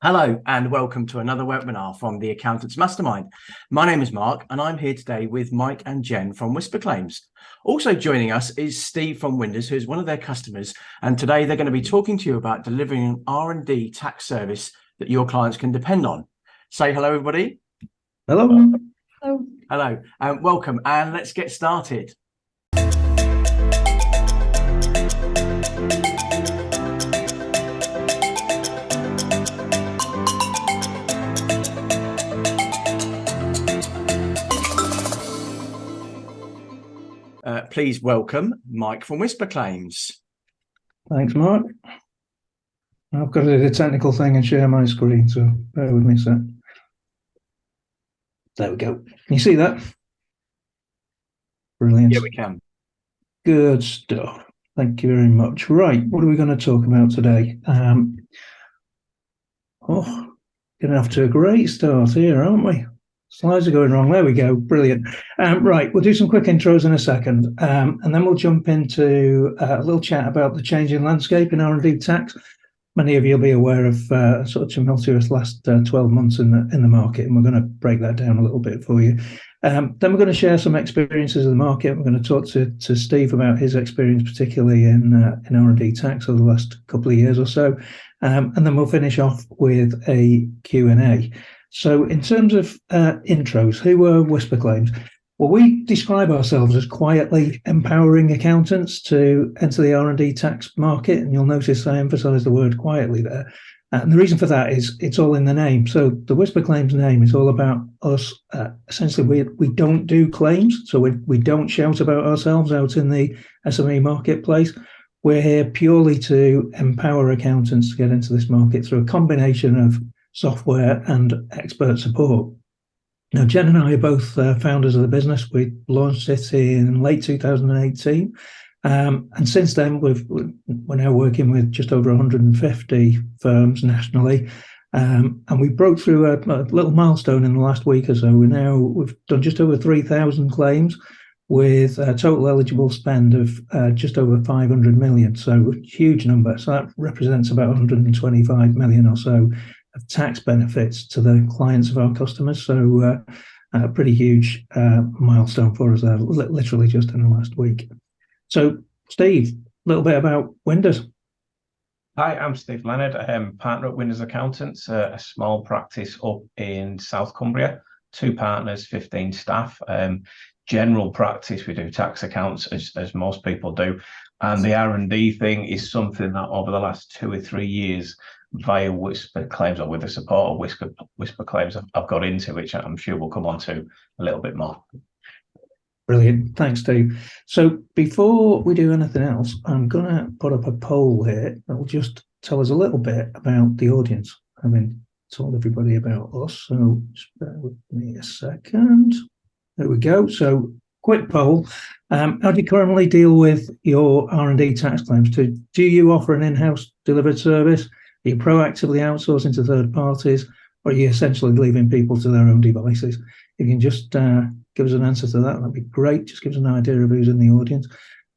Hello and welcome to another webinar from the Accountants Mastermind. My name is Mark and I'm here today with Mike and Jen from WhisperClaims. Also joining us is Steve from Windows, who's one of their customers, and today they're going to be talking to you about delivering an R&D tax service that your clients can depend on. Say hello, everybody. Hello. Hello. Hello and welcome, and let's get started. Please welcome Mike from WhisperClaims. Thanks, Mark. I've got to do the technical thing and share my screen, so bear with me a sec. There we go. Can you see that? Brilliant. Yeah, we can. Good stuff. Thank you very much. Right, what are we going to talk about today? Getting off to a great start here, aren't we? Slides are going wrong. There we go. Brilliant. Right, we'll do some quick intros in a second, and then we'll jump into a little chat about the changing landscape in R&D tax. Many of you will be aware of sort of tumultuous last 12 months in the market, and we're going to break that down a little bit for you. Then we're going to share some experiences of the market. We're going to talk to Steve about his experience, particularly in R&D tax over the last couple of years or so, and then we'll finish off with a Q&A. So in terms of intros, who are WhisperClaims? Well, we describe ourselves as quietly empowering accountants to enter the R&D tax market, and you'll notice I emphasise the word quietly there. And the reason for that is it's all in the name. So the WhisperClaims name is all about us. Essentially, we don't do claims, so we don't shout about ourselves out in the SME marketplace. We're here purely to empower accountants to get into this market through a combination of software and expert support. Now, Jen and I are both founders of the business. We launched it in late 2018. And since then, we're now working with just over 150 firms nationally. And we broke through a little milestone in the last week or so. We've done just over 3,000 claims with a total eligible spend of just over 500 million. So a huge number. So that represents about 125 million or so of tax benefits to the clients of our customers. So a pretty huge milestone for us there, literally just in the last week. So Steve, a little bit about Windows. Hi, I'm Steve Leonard. I'm partner at Windows Accountants, a small practice up in South Cumbria, 2 partners, 15 staff. General practice, we do tax accounts as most people do. And the R&D thing is something that over the last 2 or 3 years via WhisperClaims or with the support of WhisperClaims I've got into, which I'm sure we'll come on to a little bit more. Brilliant. Thanks, Steve. So before we do anything else, I'm going to put up a poll here that will just tell us a little bit about the audience. I mean, told everybody about us, so just bear with me a second. There we go. So quick poll. How do you currently deal with your R&D tax claims? Do you offer an in-house delivered service? Are you proactively outsourcing to third parties, or are you essentially leaving people to their own devices? You can just give us an answer to that. That'd be great. Just give us an idea of who's in the audience.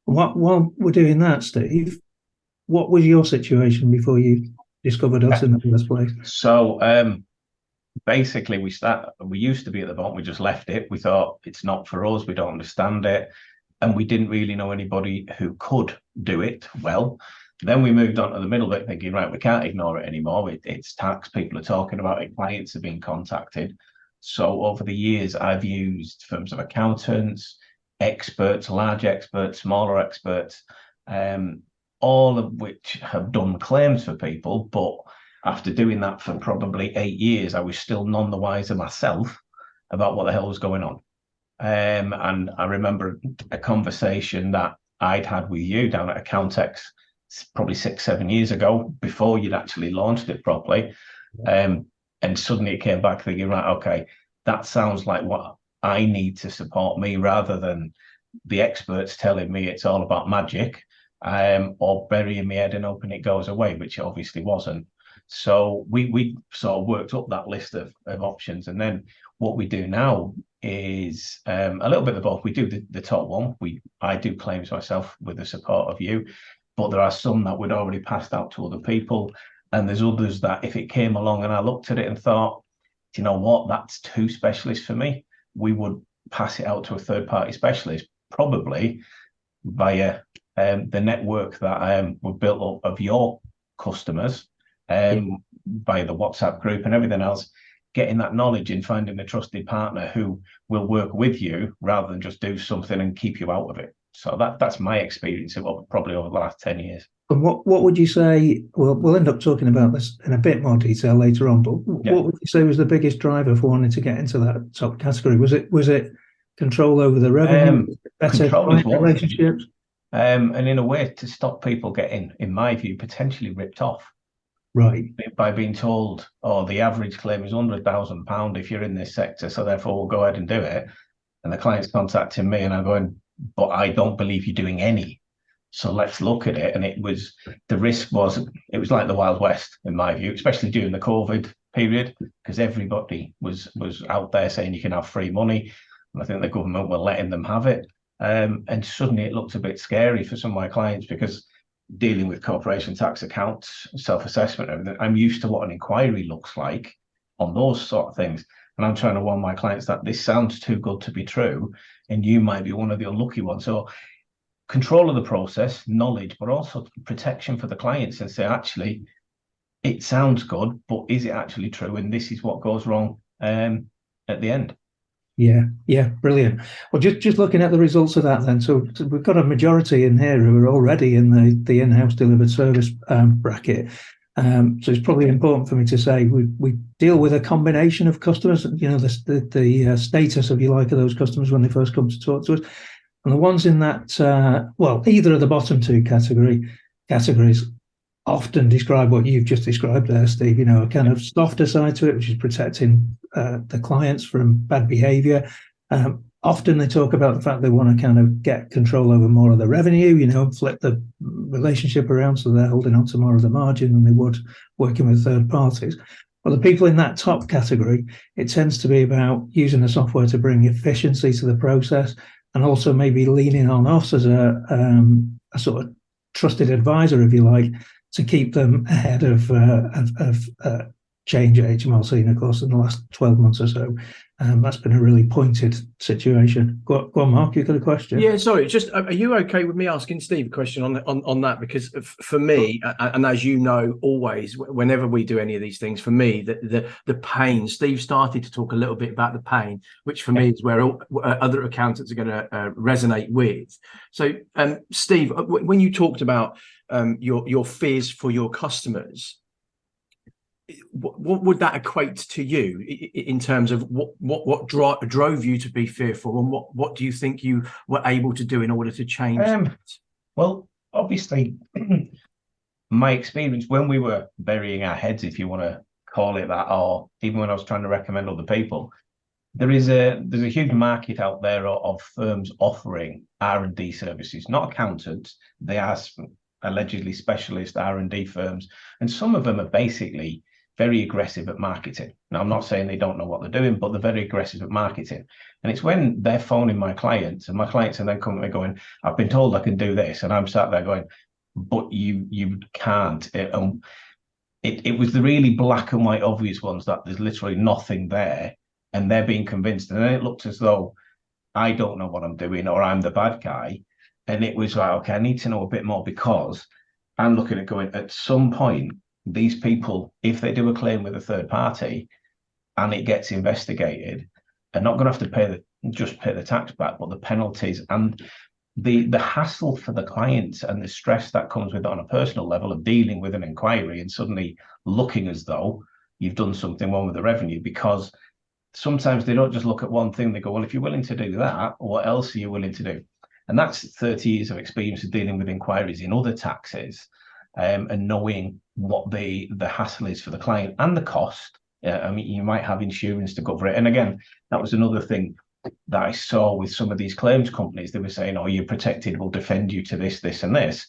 While we're doing that, Steve, what was your situation before you discovered us in the first place? So basically, we used to be at the bottom. We just left it. We thought it's not for us. We don't understand it, and we didn't really know anybody who could do it well. Then we moved on to the middle bit, thinking, right, we can't ignore it anymore. It's tax. People are talking about it. Clients are being contacted. So over the years, I've used firms of accountants, experts, large experts, smaller experts, all of which have done claims for people. But after doing that for probably 8 years, I was still none the wiser myself about what the hell was going on. And I remember a conversation that I'd had with you down at Accountex probably 6-7 years ago, before you'd actually launched it properly. And suddenly it came back thinking, right, okay, that sounds like what I need to support me, rather than the experts telling me it's all about magic, or burying my head and hoping it goes away, which it obviously wasn't. So we sort of worked up that list of options. And then what we do now is a little bit of both. We do the top one. I do claims myself with the support of you, but there are some that we'd already passed out to other people. And there's others that if it came along and I looked at it and thought, do you know what, that's too specialist for me, we would pass it out to a third-party specialist, probably via the network that we've built up of your customers, via the WhatsApp group and everything else, getting that knowledge and finding a trusted partner who will work with you rather than just do something and keep you out of it. So that's my experience of probably over the last 10 years. And what would you say? Well, we'll end up talking about this in a bit more detail later on. But what would you say was the biggest driver for wanting to get into that top category? Was it control over the revenue, better client relationships, and in a way to stop people getting, in my view, potentially ripped off, right? By being told, "Oh, the average claim is £100,000 if you're in this sector, so therefore we'll go ahead and do it." And the client's contacting me, and I'm going, "But I don't believe you're doing any. So let's look at it." And it was like the Wild West, in my view, especially during the COVID period, because everybody was out there saying you can have free money. And I think the government were letting them have it. And suddenly it looked a bit scary for some of my clients, because dealing with corporation tax accounts, self-assessment, everything, I'm used to what an inquiry looks like on those sort of things. And I'm trying to warn my clients that this sounds too good to be true, and you might be one of the unlucky ones. So control of the process, knowledge, but also protection for the clients, and say, actually, it sounds good, but is it actually true? And this is what goes wrong at the end. Yeah, brilliant. Well, just looking at the results of that then, so we've got a majority in here who are already in the in-house delivered service bracket. So it's probably important for me to say we deal with a combination of customers, the status, if you like, of those customers when they first come to talk to us. And the ones in that, either of the bottom two categories often describe what you've just described there, Steve, a kind of softer side to it, which is protecting the clients from bad behavior. Often they talk about the fact they want to kind of get control over more of the revenue, and flip the relationship around so they're holding on to more of the margin than they would working with third parties. But the people in that top category, it tends to be about using the software to bring efficiency to the process, and also maybe leaning on us as a sort of trusted advisor, if you like, to keep them ahead of change at HMRC. And of course, in the last 12 months or so, that's been a really pointed situation. Go on, Mark, you've got a question? Yeah, sorry. Just, are you okay with me asking Steve a question on that? Because for me, and as you know, always, whenever we do any of these things, for me, the pain, Steve started to talk a little bit about the pain, which for me is where other accountants are going to resonate with. So, Steve, when you talked about your fears for your customers, what would that equate to you in terms of what drove you to be fearful, and what do you think you were able to do in order to change that? Well, obviously, my experience when we were burying our heads, if you want to call it that, or even when I was trying to recommend other people, there's a huge market out there of firms offering R&D services, not accountants. They are allegedly specialist R&D firms, and some of them are basically very aggressive at marketing. Now, I'm not saying they don't know what they're doing, but they're very aggressive at marketing. And it's when they're phoning my clients, and my clients are then coming and going, "I've been told I can do this," and I'm sat there going, "But you can't." It was the really black and white obvious ones that there's literally nothing there, and they're being convinced. And then it looked as though I don't know what I'm doing, or I'm the bad guy. And it was like, okay, I need to know a bit more, because I'm looking at going, at some point, these people, if they do a claim with a third party and it gets investigated, are not going to have to just pay the tax back, but the penalties and the hassle for the clients and the stress that comes with it on a personal level of dealing with an inquiry and suddenly looking as though you've done something wrong with the revenue. Because sometimes they don't just look at one thing, they go, well, if you're willing to do that, what else are you willing to do? And that's 30 years of experience of dealing with inquiries in other taxes, and knowing what the hassle is for the client and the cost. I mean, you might have insurance to cover it. And again, that was another thing that I saw with some of these claims companies. They were saying, "Oh, you're protected, we'll defend you to this, this, and this."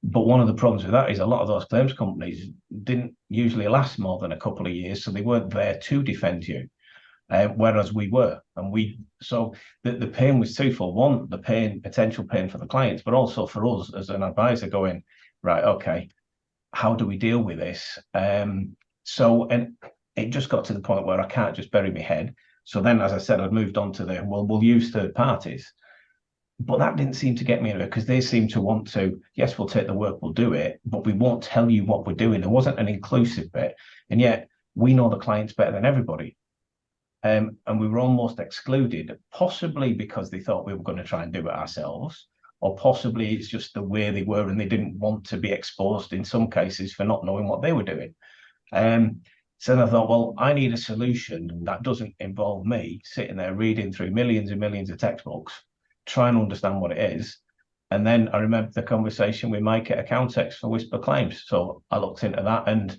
But one of the problems with that is a lot of those claims companies didn't usually last more than a couple of years, so they weren't there to defend you. Whereas we were, so the pain was twofold. One, the potential pain for the clients, but also for us as an advisor going, right, okay, how do we deal with this? And it just got to the point where I can't just bury my head. So then, as I said, I'd moved on to we'll use third parties. But that didn't seem to get me anywhere, because they seem to want to, yes, we'll take the work, we'll do it, but we won't tell you what we're doing. There wasn't an inclusive bit. And yet we know the clients better than everybody. And we were almost excluded, possibly because they thought we were going to try and do it ourselves, or possibly it's just the way they were and they didn't want to be exposed in some cases for not knowing what they were doing. So I thought, well, I need a solution that doesn't involve me sitting there reading through millions and millions of textbooks, trying to understand what it is. And then I remember the conversation with Mike at Accountants for WhisperClaims. So I looked into that and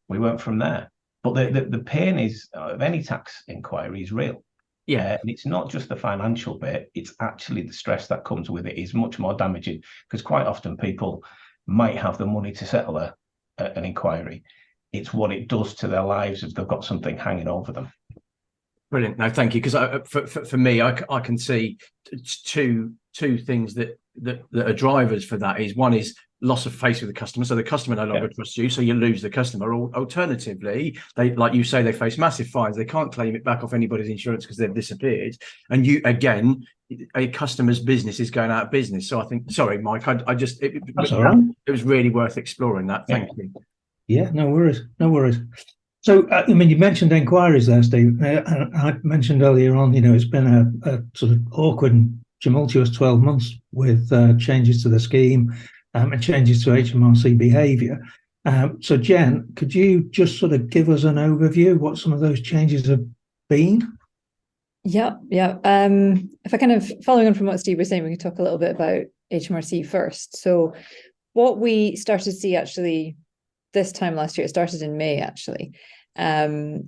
we went from there. But the pain is of any tax inquiry is real. Yeah. And it's not just the financial bit, it's actually the stress that comes with it is much more damaging, because quite often people might have the money to settle an inquiry. It's what it does to their lives if they've got something hanging over them. Brilliant. No, thank you. Because for me, I can see two things that are drivers for that. Is one is loss of face with the customer, so the customer no longer trusts you, so you lose the customer. Or alternatively, they, like you say, they face massive fines. They can't claim it back off anybody's insurance because they've disappeared. And you, again, a customer's business is going out of business. So I think, sorry, Mike, That's all right. It was really worth exploring that. Thank you. Yeah, no worries. So, I mean, you mentioned inquiries there, Steve. I mentioned earlier on, it's been a sort of awkward and tumultuous 12 months with changes to the scheme and changes to HMRC behaviour. So, Jen, could you just sort of give us an overview what some of those changes have been? Yeah. If I kind of following on from what Steve was saying, we can talk a little bit about HMRC first. So, what we started to see actually this time last year, it started in May actually. HMRC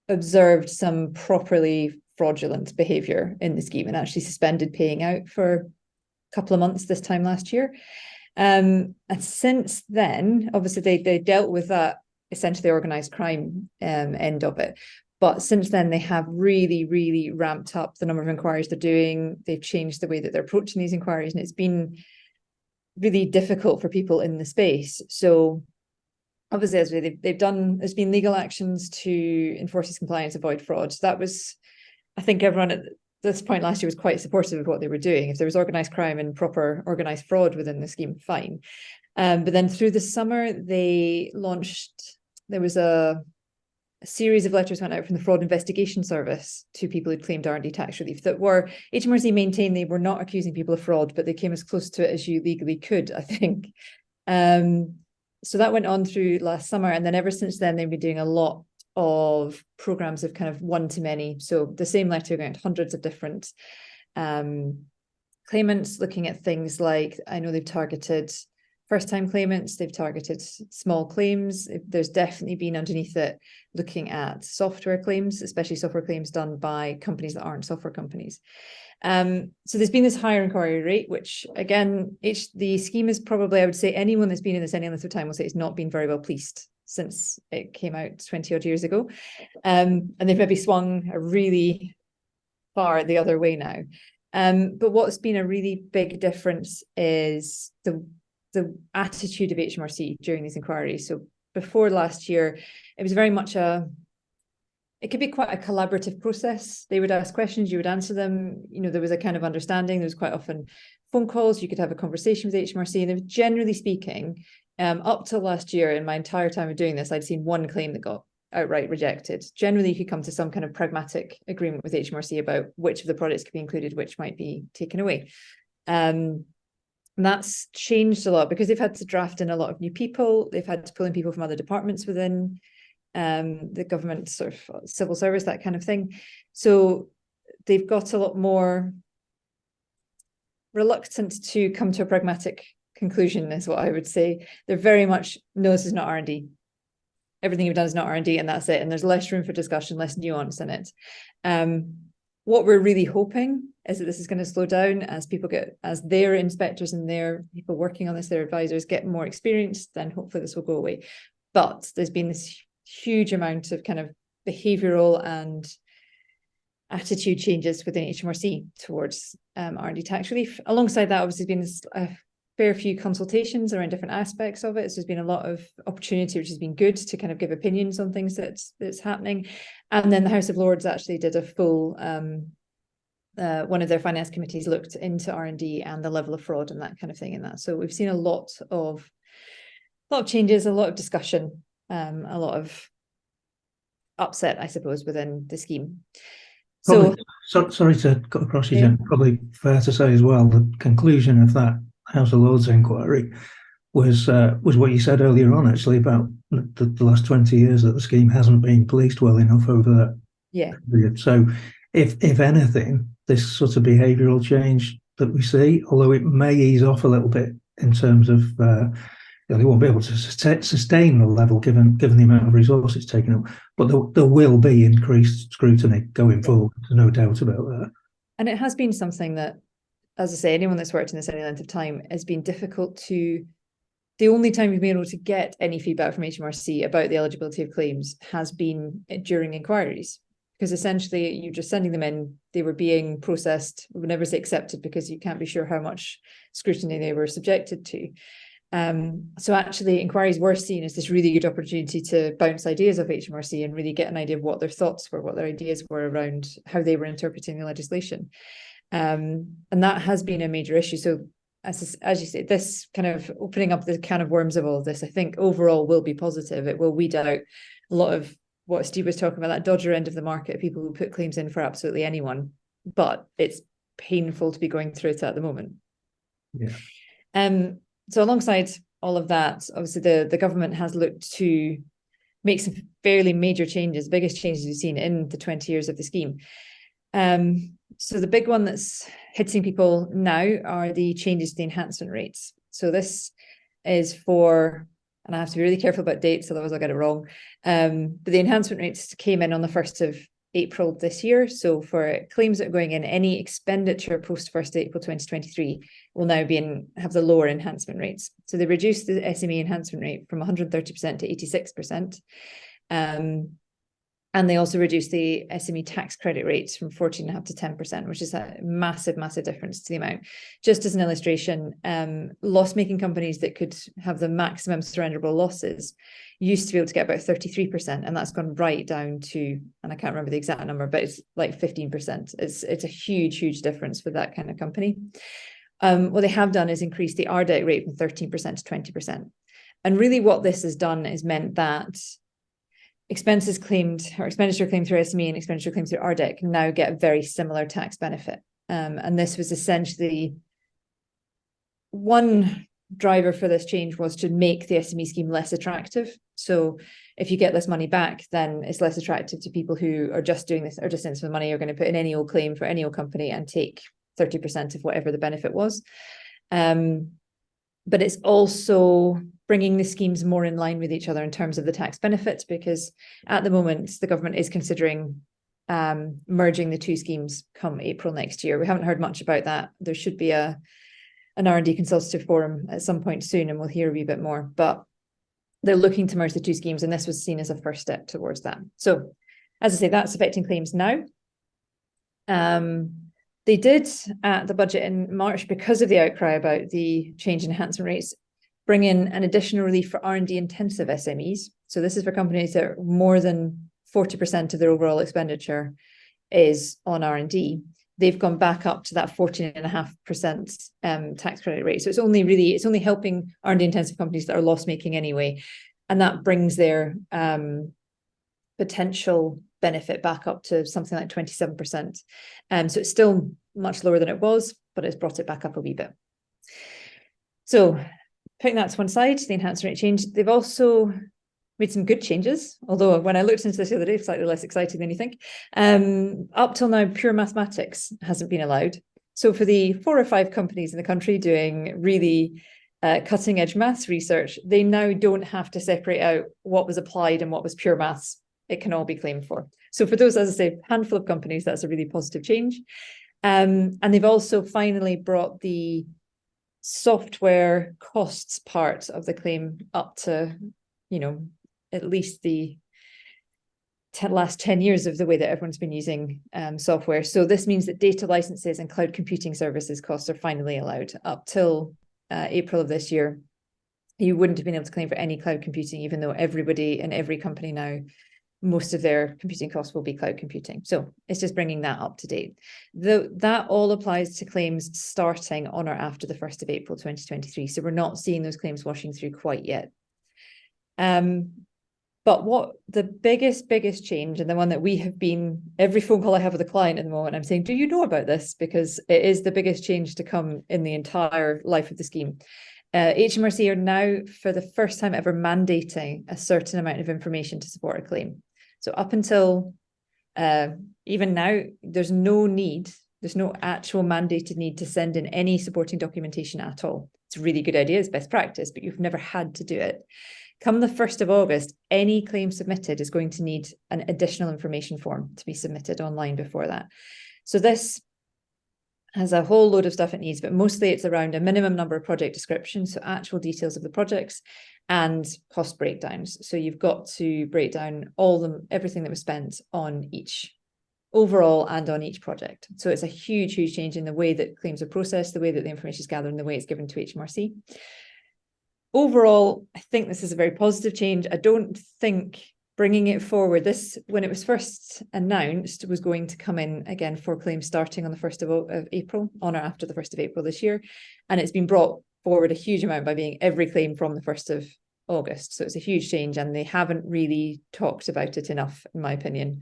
observed some properly fraudulent behaviour in the scheme and actually suspended paying out for a couple of months this time last year. And since then, obviously they dealt with that, essentially organised crime end of it. But since then, they have really, really ramped up the number of inquiries they're doing. They've changed the way that they're approaching these inquiries, and it's been really difficult for people in the space. So obviously, as they've done, there's been legal actions to enforce these compliance, avoid fraud. So that was, I think everyone at this point last year was quite supportive of what they were doing. If there was organised crime and proper organised fraud within the scheme, fine. But then through the summer, they launched, there was a series of letters went out from the Fraud Investigation Service to people who'd claimed R&D tax relief that were, HMRC maintained they were not accusing people of fraud, but they came as close to it as you legally could, I think. So that went on through last summer. And then ever since then, they've been doing a lot of programs of kind of one-to-many. So the same letter going to hundreds of different claimants, looking at things like, I know they've targeted first-time claimants, they've targeted small claims. There's definitely been underneath it looking at software claims, especially software claims done by companies that aren't software companies. So there's been this higher inquiry rate, which again, the scheme is probably, I would say anyone that's been in this any length of time will say it's not been very well policed since it came out 20 odd years ago. And they've maybe swung a really far the other way now. But what's been a really big difference is the attitude of HMRC during these inquiries. So before last year, it was very much it could be quite a collaborative process. They would ask questions, you would answer them. There was a kind of understanding. There was quite often phone calls. You could have a conversation with HMRC. And generally speaking, up till last year, in my entire time of doing this, I'd seen one claim that got outright rejected. Generally, you could come to some kind of pragmatic agreement with HMRC about which of the products could be included, which might be taken away. And that's changed a lot because they've had to draft in a lot of new people. They've had to pull in people from other departments within the government, sort of civil service, that kind of thing. So they've got a lot more reluctant to come to a pragmatic conclusion, is what I would say. They're very much, no, this is not R&D. Everything you've done is not R&D, and that's it. And there's less room for discussion, less nuance in it. What we're really hoping is that this is going to slow down as as their inspectors and their people working on this, their advisors get more experience, then hopefully this will go away. But there's been this huge amount of kind of behavioural and attitude changes within HMRC towards R&D tax relief. Alongside that, obviously, there's been this fair few consultations around different aspects of it. So there's been a lot of opportunity, which has been good to kind of give opinions on things that's happening. And then the House of Lords actually did a full, one of their finance committees looked into R&D and the level of fraud and that kind of thing in that. So we've seen a lot of changes, a lot of discussion, a lot of upset, I suppose, within the scheme. Probably, sorry to cut across you, Jen. Probably fair to say as well, the conclusion of that House of Lords inquiry was what you said earlier on, actually, about the last 20 years that the scheme hasn't been policed well enough over that period. So if anything, this sort of behavioural change that we see, although it may ease off a little bit in terms of they won't be able to sustain the level given the amount of resources taken up, but there will be increased scrutiny going forward. There's no doubt about that. And it has been something that, as I say, anyone that's worked in this any length of time, has been difficult to. The only time we've been able to get any feedback from HMRC about the eligibility of claims has been during inquiries, because essentially you're just sending them in, they were being processed, we would never say accepted because you can't be sure how much scrutiny they were subjected to. So actually inquiries were seen as this really good opportunity to bounce ideas off HMRC and really get an idea of what their thoughts were, what their ideas were around how they were interpreting the legislation. And that has been a major issue. So as you say, this kind of opening up the can of worms of all of this, I think overall will be positive. It will weed out a lot of what Steve was talking about, that dodger end of the market, people who put claims in for absolutely anyone, but it's painful to be going through it at the moment. Yeah. So alongside all of that, obviously the government has looked to make some fairly major changes, biggest changes we've seen in the 20 years of the scheme. So the big one that's hitting people now are the changes to the enhancement rates. So this is for, and I have to be really careful about dates, otherwise I'll get it wrong. But the enhancement rates came in on the 1st of April this year. So for claims that are going in, any expenditure post 1st April 2023 will now have the lower enhancement rates. So they reduced the SME enhancement rate from 130% to 86%. And they also reduced the SME tax credit rates from 14.5% to 10%, which is a massive, massive difference to the amount. Just as an illustration, loss-making companies that could have the maximum surrenderable losses used to be able to get about 33%, and that's gone right down to, and I can't remember the exact number, but it's like 15%. It's a huge, huge difference for that kind of company. What they have done is increase the RDEC rate from 13% to 20%. And really what this has done is meant that expenses claimed or expenditure claimed through SME and expenditure claimed through RDEC now get a very similar tax benefit. And this was essentially one driver for this change was to make the SME scheme less attractive. So if you get this money back, then it's less attractive to people who are just doing this or just in this for the money, are going to put in any old claim for any old company and take 30% of whatever the benefit was. But it's also bringing the schemes more in line with each other in terms of the tax benefits, because at the moment, the government is considering merging the two schemes come April next year. We haven't heard much about that. There should be an R&D consultative forum at some point soon, and we'll hear a wee bit more. But they're looking to merge the two schemes, and this was seen as a first step towards that. So, as I say, that's affecting claims now. They did at the budget in March, because of the outcry about the change in enhancement rates, bring in an additional relief for R&D intensive SMEs. So this is for companies that are more than 40% of their overall expenditure is on R&D. They've gone back up to that 14.5% tax credit rate. So it's only helping R&D intensive companies that are loss making anyway, and that brings their potential benefit back up to something like 27%. So it's still much lower than it was, but it's brought it back up a wee bit. So putting that to one side, the enhancement rate change, they've also made some good changes, although when I looked into this the other day, it's slightly less exciting than you think. Up till now, pure mathematics hasn't been allowed. So for the 4 or 5 companies in the country doing really cutting edge maths research, they now don't have to separate out what was applied and what was pure maths. It can all be claimed for. So for those, as I say, handful of companies, that's a really positive change. And they've also finally brought the software costs part of the claim up to, at least the last 10 years of the way that everyone's been using software. So this means that data licenses and cloud computing services costs are finally allowed. Up till April of this year, you wouldn't have been able to claim for any cloud computing, even though everybody in every company now, most of their computing costs will be cloud computing. So it's just bringing that up to date. That all applies to claims starting on or after the 1st of April 2023. So we're not seeing those claims washing through quite yet. But what the biggest change, and the one that we have been, every phone call I have with a client at the moment, I'm saying, do you know about this? Because it is the biggest change to come in the entire life of the scheme. HMRC are now, for the first time ever, mandating a certain amount of information to support a claim. So up until even now, there's no actual mandated need to send in any supporting documentation at all. It's a really good idea, it's best practice, but you've never had to do it. Come the 1st of August, any claim submitted is going to need an additional information form to be submitted online before that. So this has a whole load of stuff it needs, but mostly it's around a minimum number of project descriptions, so actual details of the projects, and cost breakdowns. So you've got to break down everything that was spent on each overall and on each project. So it's a huge change in the way that claims are processed, the way that the information is gathered, and the way it's given to HMRC. Overall, I think this is a very positive change. I don't think bringing it forward, when it was first announced, was going to come in again for claims starting on the 1st of April, on or after the 1st of April this year. And it's been brought forward a huge amount by being every claim from the 1st of August. So it's a huge change, and they haven't really talked about it enough, in my opinion.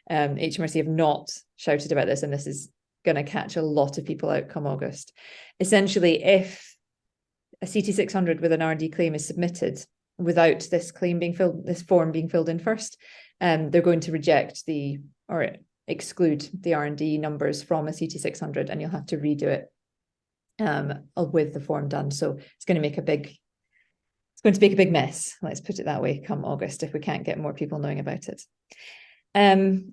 HMRC have not shouted about this, and this is going to catch a lot of people out come August. Essentially, if a CT600 with an R&D claim is submitted without this form being filled in first, they're going to reject or exclude the R&D numbers from a CT600, and you'll have to redo it with the form done. So it's going to make a big mess, let's put it that way, come August, if we can't get more people knowing about it.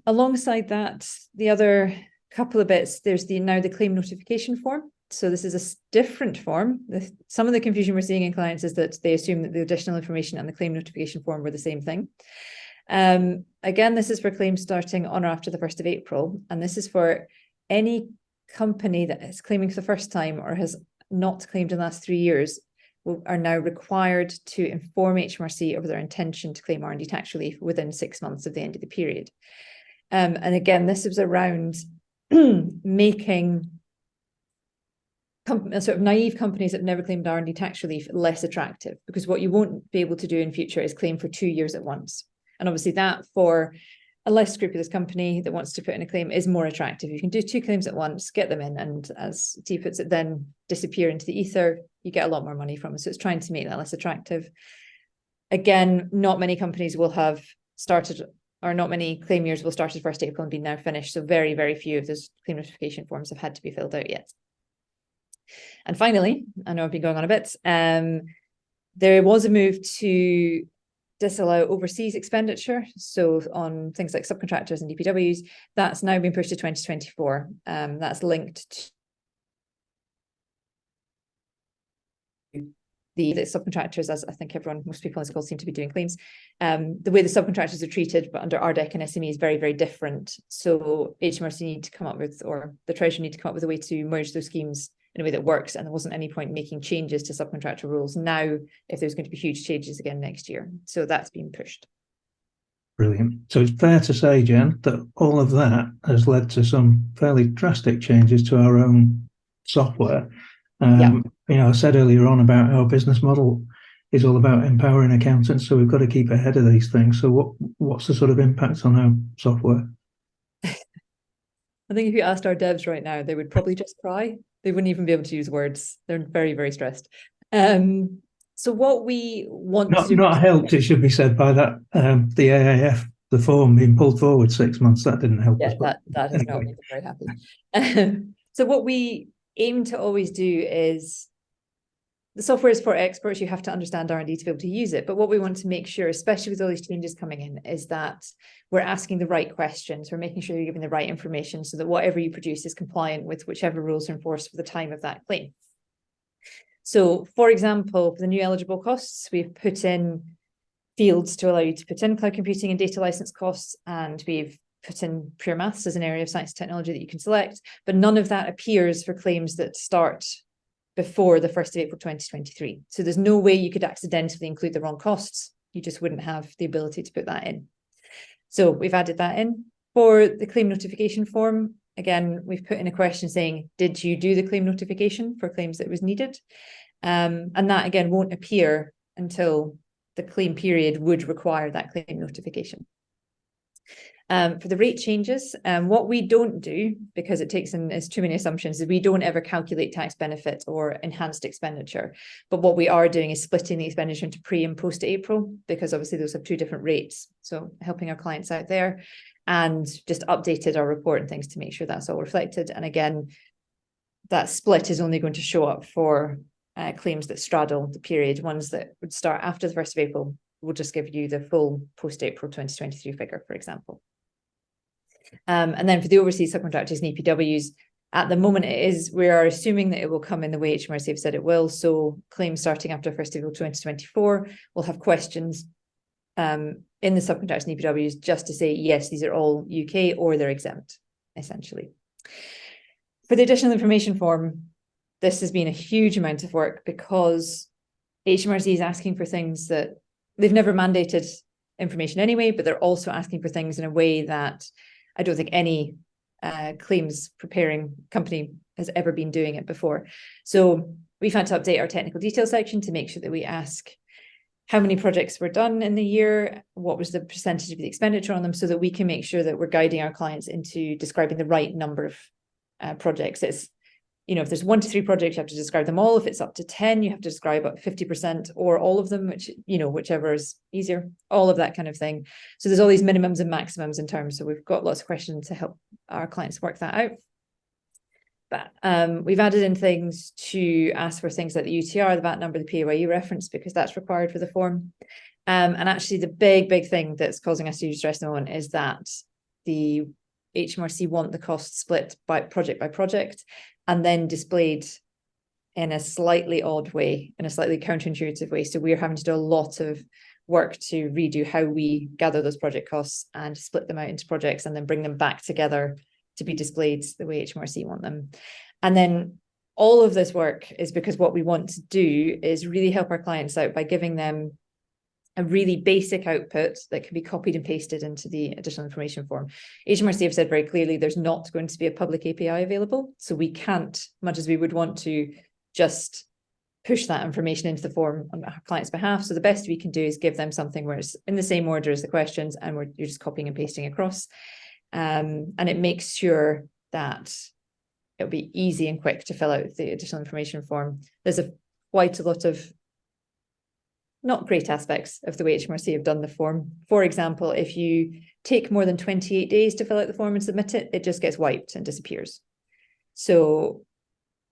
Alongside that, the other couple of bits, there's now the claim notification form. So this is a different form. Some of the confusion we're seeing in clients is that they assume that the additional information and the claim notification form were the same thing. Again, this is for claims starting on or after the 1st of April. And this is for any company that is claiming for the first time or has not claimed in the last 3 years are now required to inform HMRC of their intention to claim R&D tax relief within 6 months of the end of the period. And again, this is around making sort of naive companies that have never claimed R&D tax relief less attractive, because what you won't be able to do in future is claim for 2 years at once. And obviously that, for a less scrupulous company that wants to put in a claim, is more attractive. You can do 2 claims at once, get them in, and as T puts it, then disappear into the ether. You get a lot more money from it. So it's trying to make that less attractive. Again, not many companies will have started, or not many claim years will start at 1st April and be now finished. So very, very few of those claim notification forms have had to be filled out yet. And finally, I know I've been going on a bit, there was a move to disallow overseas expenditure. So on things like subcontractors and DPWs, that's now been pushed to 2024. That's linked to the subcontractors, as I think most people on this call seem to be doing claims. The way the subcontractors are treated but under RDEC and SME is very, very different. So HMRC need to come up with, or the Treasury need to come up with a way to merge those schemes in a way that works, and there wasn't any point making changes to subcontractor rules now if there's going to be huge changes again next year. So that's been pushed. Brilliant. So it's fair to say, Jen, that all of that has led to some fairly drastic changes to our own software. Yeah. You know, I said earlier on about our business model is all about empowering accountants, so we've got to keep ahead of these things. So what's the sort of impact on our software? I think if you asked our devs right now, they would probably just cry. They wouldn't even be able to use words. They're very, very stressed. So what we want not helped, it should be said, by that the AAF, the form being pulled forward 6 months. That didn't help us. That has not made me very happy. So what we aim to always do is, the software is for experts. You have to understand R&D to be able to use it. But what we want to make sure, especially with all these changes coming in, is that we're asking the right questions. We're making sure you're giving the right information so that whatever you produce is compliant with whichever rules are enforced for the time of that claim. So, for example, for the new eligible costs, we've put in fields to allow you to put in cloud computing and data license costs, and we've put in pure maths as an area of science and technology that you can select, but none of that appears for claims that start before the 1st of April 2023. So there's no way you could accidentally include the wrong costs. You just wouldn't have the ability to put that in. So we've added that in. For the claim notification form, again, we've put in a question saying, did you do the claim notification for claims that was needed? And that, again, won't appear until the claim period would require that claim notification. For the rate changes, what we don't do, because it takes in is too many assumptions, is we don't ever calculate tax benefit or enhanced expenditure. But what we are doing is splitting the expenditure into pre and post April, because obviously those have two different rates. So helping our clients out there, and just updated our report and things to make sure that's all reflected. And again, that split is only going to show up for claims that straddle the period. Ones that would start after the 1st of April will just give you the full post-April 2023 figure, for example. And then for the overseas subcontractors and EPWs, at the moment we are assuming that it will come in the way HMRC have said it will. So claims starting after 1st of April 2024 will have questions in the subcontractors and EPWs just to say, yes, these are all UK or they're exempt, essentially. For the additional information form, this has been a huge amount of work because HMRC is asking for things that they've never mandated information anyway, but they're also asking for things in a way that I don't think any claims preparing company has ever been doing it before. So we've had to update our technical detail section to make sure that we ask how many projects were done in the year, what was the percentage of the expenditure on them, so that we can make sure that we're guiding our clients into describing the right number of projects. It's, you know, if there's 1 to 3 projects, you have to describe them all. If it's up to 10, you have to describe up 50% or all of them, which, you know, whichever is easier, all of that kind of thing. So there's all these minimums and maximums in terms. So we've got lots of questions to help our clients work that out. But we've added in things to ask for things like the UTR, the VAT number, the PAYE reference, because that's required for the form. And actually the big thing that's causing us huge stress at the moment is that the HMRC want the cost split by project, and then displayed in a slightly odd way, in a slightly counterintuitive way. So we're having to do a lot of work to redo how we gather those project costs and split them out into projects and then bring them back together to be displayed the way HMRC want them. And then all of this work is because what we want to do is really help our clients out by giving them a really basic output that can be copied and pasted into the additional information form. HMRC have said very clearly there's not going to be a public API available, so we can't, much as we would want to, just push that information into the form on our client's behalf. So the best we can do is give them something where it's in the same order as the questions and you're just copying and pasting across. And it makes sure that it'll be easy and quick to fill out the additional information form. There's quite a lot of not great aspects of the way HMRC have done the form. For example, if you take more than 28 days to fill out the form and submit it, it just gets wiped and disappears. So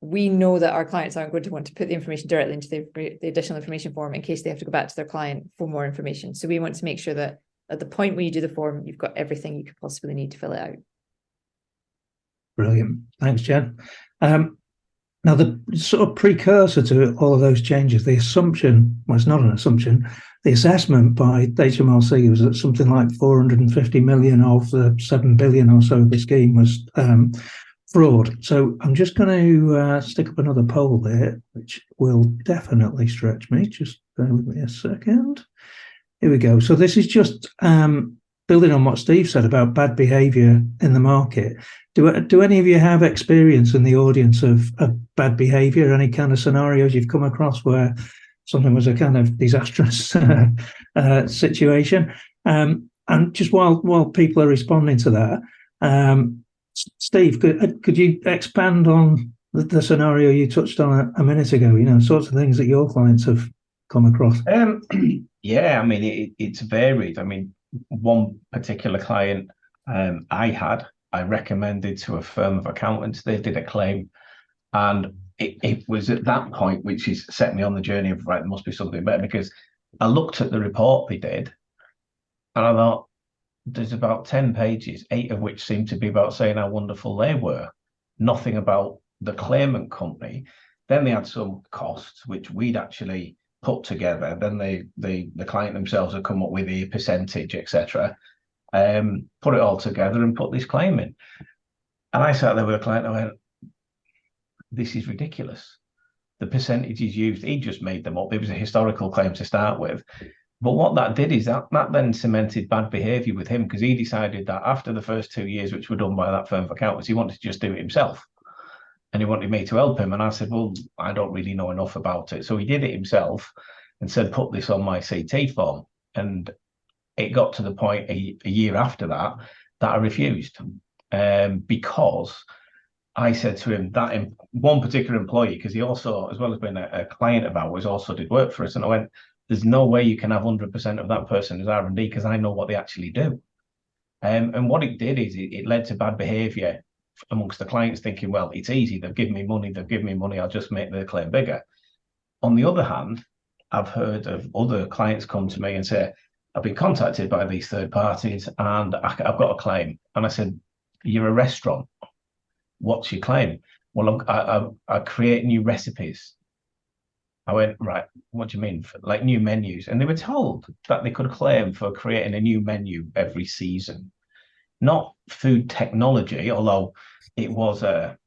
we know that our clients aren't going to want to put the information directly into the additional information form in case they have to go back to their client for more information. So we want to make sure that at the point where you do the form, you've got everything you could possibly need to fill it out. Brilliant. Thanks, Jen. Now, the sort of precursor to all of those changes, the assumption, well, it's not an assumption, the assessment by HMRC was that something like 450 million of the 7 billion or so of the scheme was fraud. So I'm just going to stick up another poll there, which will definitely stretch me. Just bear with me a second. Here we go. So this is just building on what Steve said about bad behaviour in the market. Do any of you have experience in the audience of bad behaviour? Any kind of scenarios you've come across where something was a kind of disastrous situation? And just while people are responding to that, Steve, could you expand on the scenario you touched on a minute ago? You know, sorts of things that your clients have come across. Yeah, I mean, it's varied. I mean, one particular client I recommended to a firm of accountants. They did a claim, and it was at that point which has set me on the journey of, right, there must be something better, because I looked at the report they did and I thought, there's about 10 pages, 8 of which seemed to be about saying how wonderful they were, nothing about the claimant company. Then they had some costs which we'd actually put together. Then the client themselves had come up with a percentage, etc. Put it all together and put this claim in. And I sat there with a client and I went, this is ridiculous. the percentages used, he just made them up. It was a historical claim to start with. But what that did is that then cemented bad behaviour with him, because he decided that after the first 2 years, which were done by that firm of accountants, he wanted to just do it himself. And he wanted me to help him. And I said, well, I don't really know enough about it. So he did it himself and said, put this on my CT form. And it got to the point a year after that I refused, because I said to him that one particular employee, because he also, as well as being a client of ours, also did work for us. And I went, there's no way you can have 100% of that person as R&D, because I know what they actually do. And what it did is it led to bad behaviour amongst the clients, thinking, well, it's easy. They've given me money. I'll just make the claim bigger. On the other hand, I've heard of other clients come to me and say, I've been contacted by these third parties and I've got a claim. And I said, you're a restaurant. What's your claim? Well, I create new recipes. I went, right, what do you mean? Like new menus? And they were told that they could claim for creating a new menu every season. Not food technology, although it was a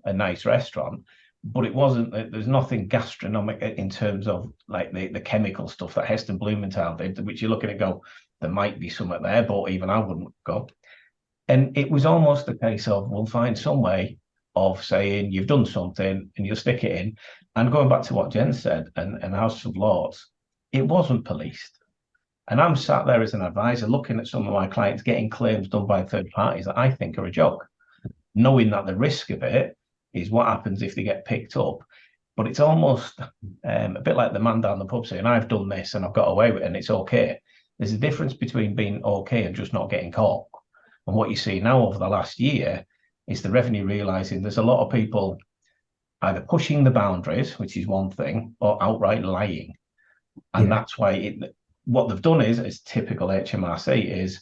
nice restaurant, but it wasn't, there's nothing gastronomic in terms of like the chemical stuff that Heston Blumenthal did, which you look at it and go, there might be something there, but even I wouldn't go. And it was almost a case of, we'll find some way of saying you've done something and you'll stick it in. And going back to what Jen said, and House of Lords, it wasn't policed. And I'm sat there as an advisor looking at some of my clients getting claims done by third parties that I think are a joke, knowing that the risk of it is what happens if they get picked up. But it's almost a bit like the man down the pub saying, I've done this and I've got away with it and it's okay. There's a difference between being okay and just not getting caught. And what you see now over the last year is the revenue realising there's a lot of people either pushing the boundaries, which is one thing, or outright lying. And that's why what they've done is typical HMRC, is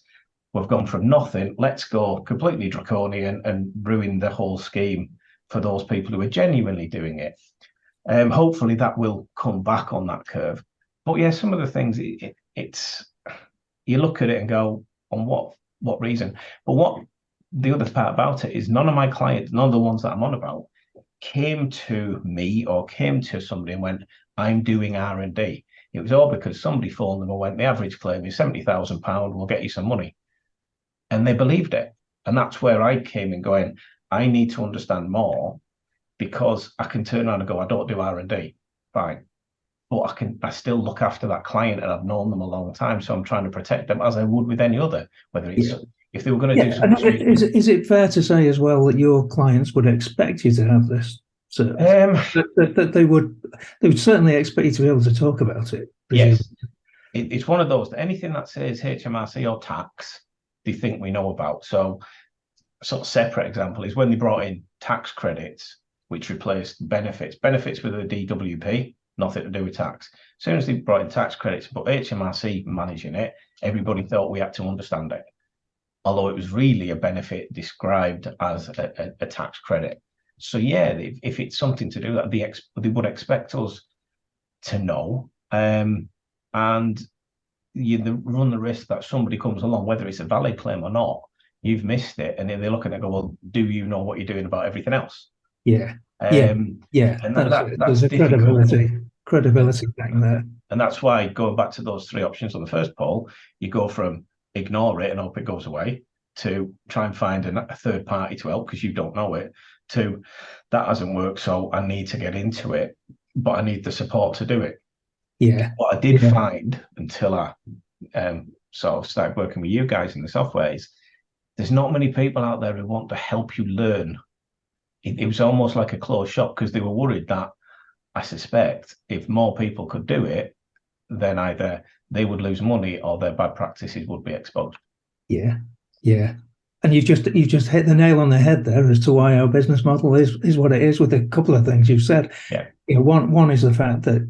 we've gone from nothing, let's go completely draconian and ruin the whole scheme for those people who are genuinely doing it. Hopefully that will come back on that curve. But yeah, some of the things, it's you look at it and go, on what reason? But what the other part about it is, none of my clients, none of the ones that I'm on about, came to me or came to somebody and went, I'm doing R&D. It was all because somebody phoned them and went, the average claim is £70,000, we'll get you some money. And they believed it. And that's where I came in going, I need to understand more, because I can turn around and go, I don't do R&D. Fine. But I still look after that client, and I've known them a long time. So I'm trying to protect them as I would with any other, whether it's if they were going to do something. Is it fair to say as well that your clients would expect you to have this service? That they would certainly expect you to be able to talk about it. Yes. It's one of those, anything that says HMRC or tax, they think we know about. So sort of separate example is when they brought in tax credits, which replaced benefits with a DWP, nothing to do with tax. As soon as they brought in tax credits, but HMRC managing it, everybody thought we had to understand it. Although it was really a benefit described as a tax credit. So yeah, if it's something to do that, they would expect us to know. And you run the risk that somebody comes along, whether it's a valid claim or not, you've missed it, and then they look at it and go, well, do you know what you're doing about everything else? And that's a credibility thing there. And that's why, going back to those three options on the first poll, you go from ignore it and hope it goes away, to try and find a third party to help because you don't know it, to that hasn't worked, so I need to get into it, but I need the support to do it. What I did find until I sort of started working with you guys in the software is there's not many people out there who want to help you learn. It was almost like a closed shop, because they were worried that, I suspect, if more people could do it, then either they would lose money or their bad practices would be exposed. And you've just hit the nail on the head there as to why our business model is what it is, with a couple of things you've said. One is the fact that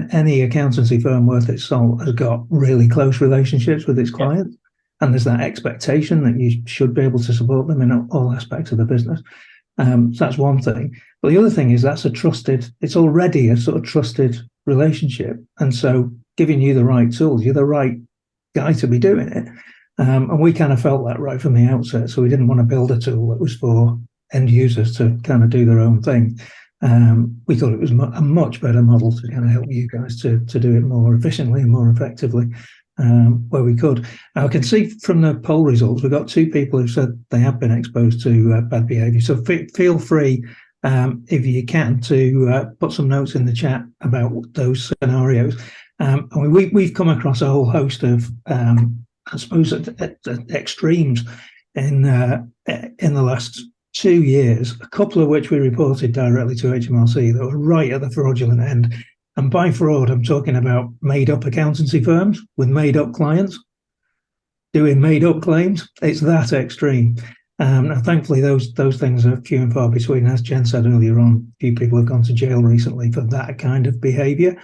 any accountancy firm worth its salt has got really close relationships with its clients, and there's that expectation that you should be able to support them in all aspects of the business. So that's one thing. But the other thing is it's already a sort of trusted relationship, and so giving you the right tools, you're the right guy to be doing it. And we kind of felt that right from the outset. So we didn't want to build a tool that was for end users to kind of do their own thing. We thought it was a much better model to kind of help you guys to do it more efficiently and more effectively where we could. Now, I can see from the poll results, we've got 2 people who've said they have been exposed to bad behaviour. So feel free, if you can, to put some notes in the chat about those scenarios. We've come across a whole host of, I suppose, extremes in the last 2 years, a couple of which we reported directly to HMRC that were right at the fraudulent end. And by fraud, I'm talking about made-up accountancy firms with made-up clients doing made-up claims. It's that extreme. Now, thankfully, those things are few and far between. As Jen said earlier on, a few people have gone to jail recently for that kind of behaviour.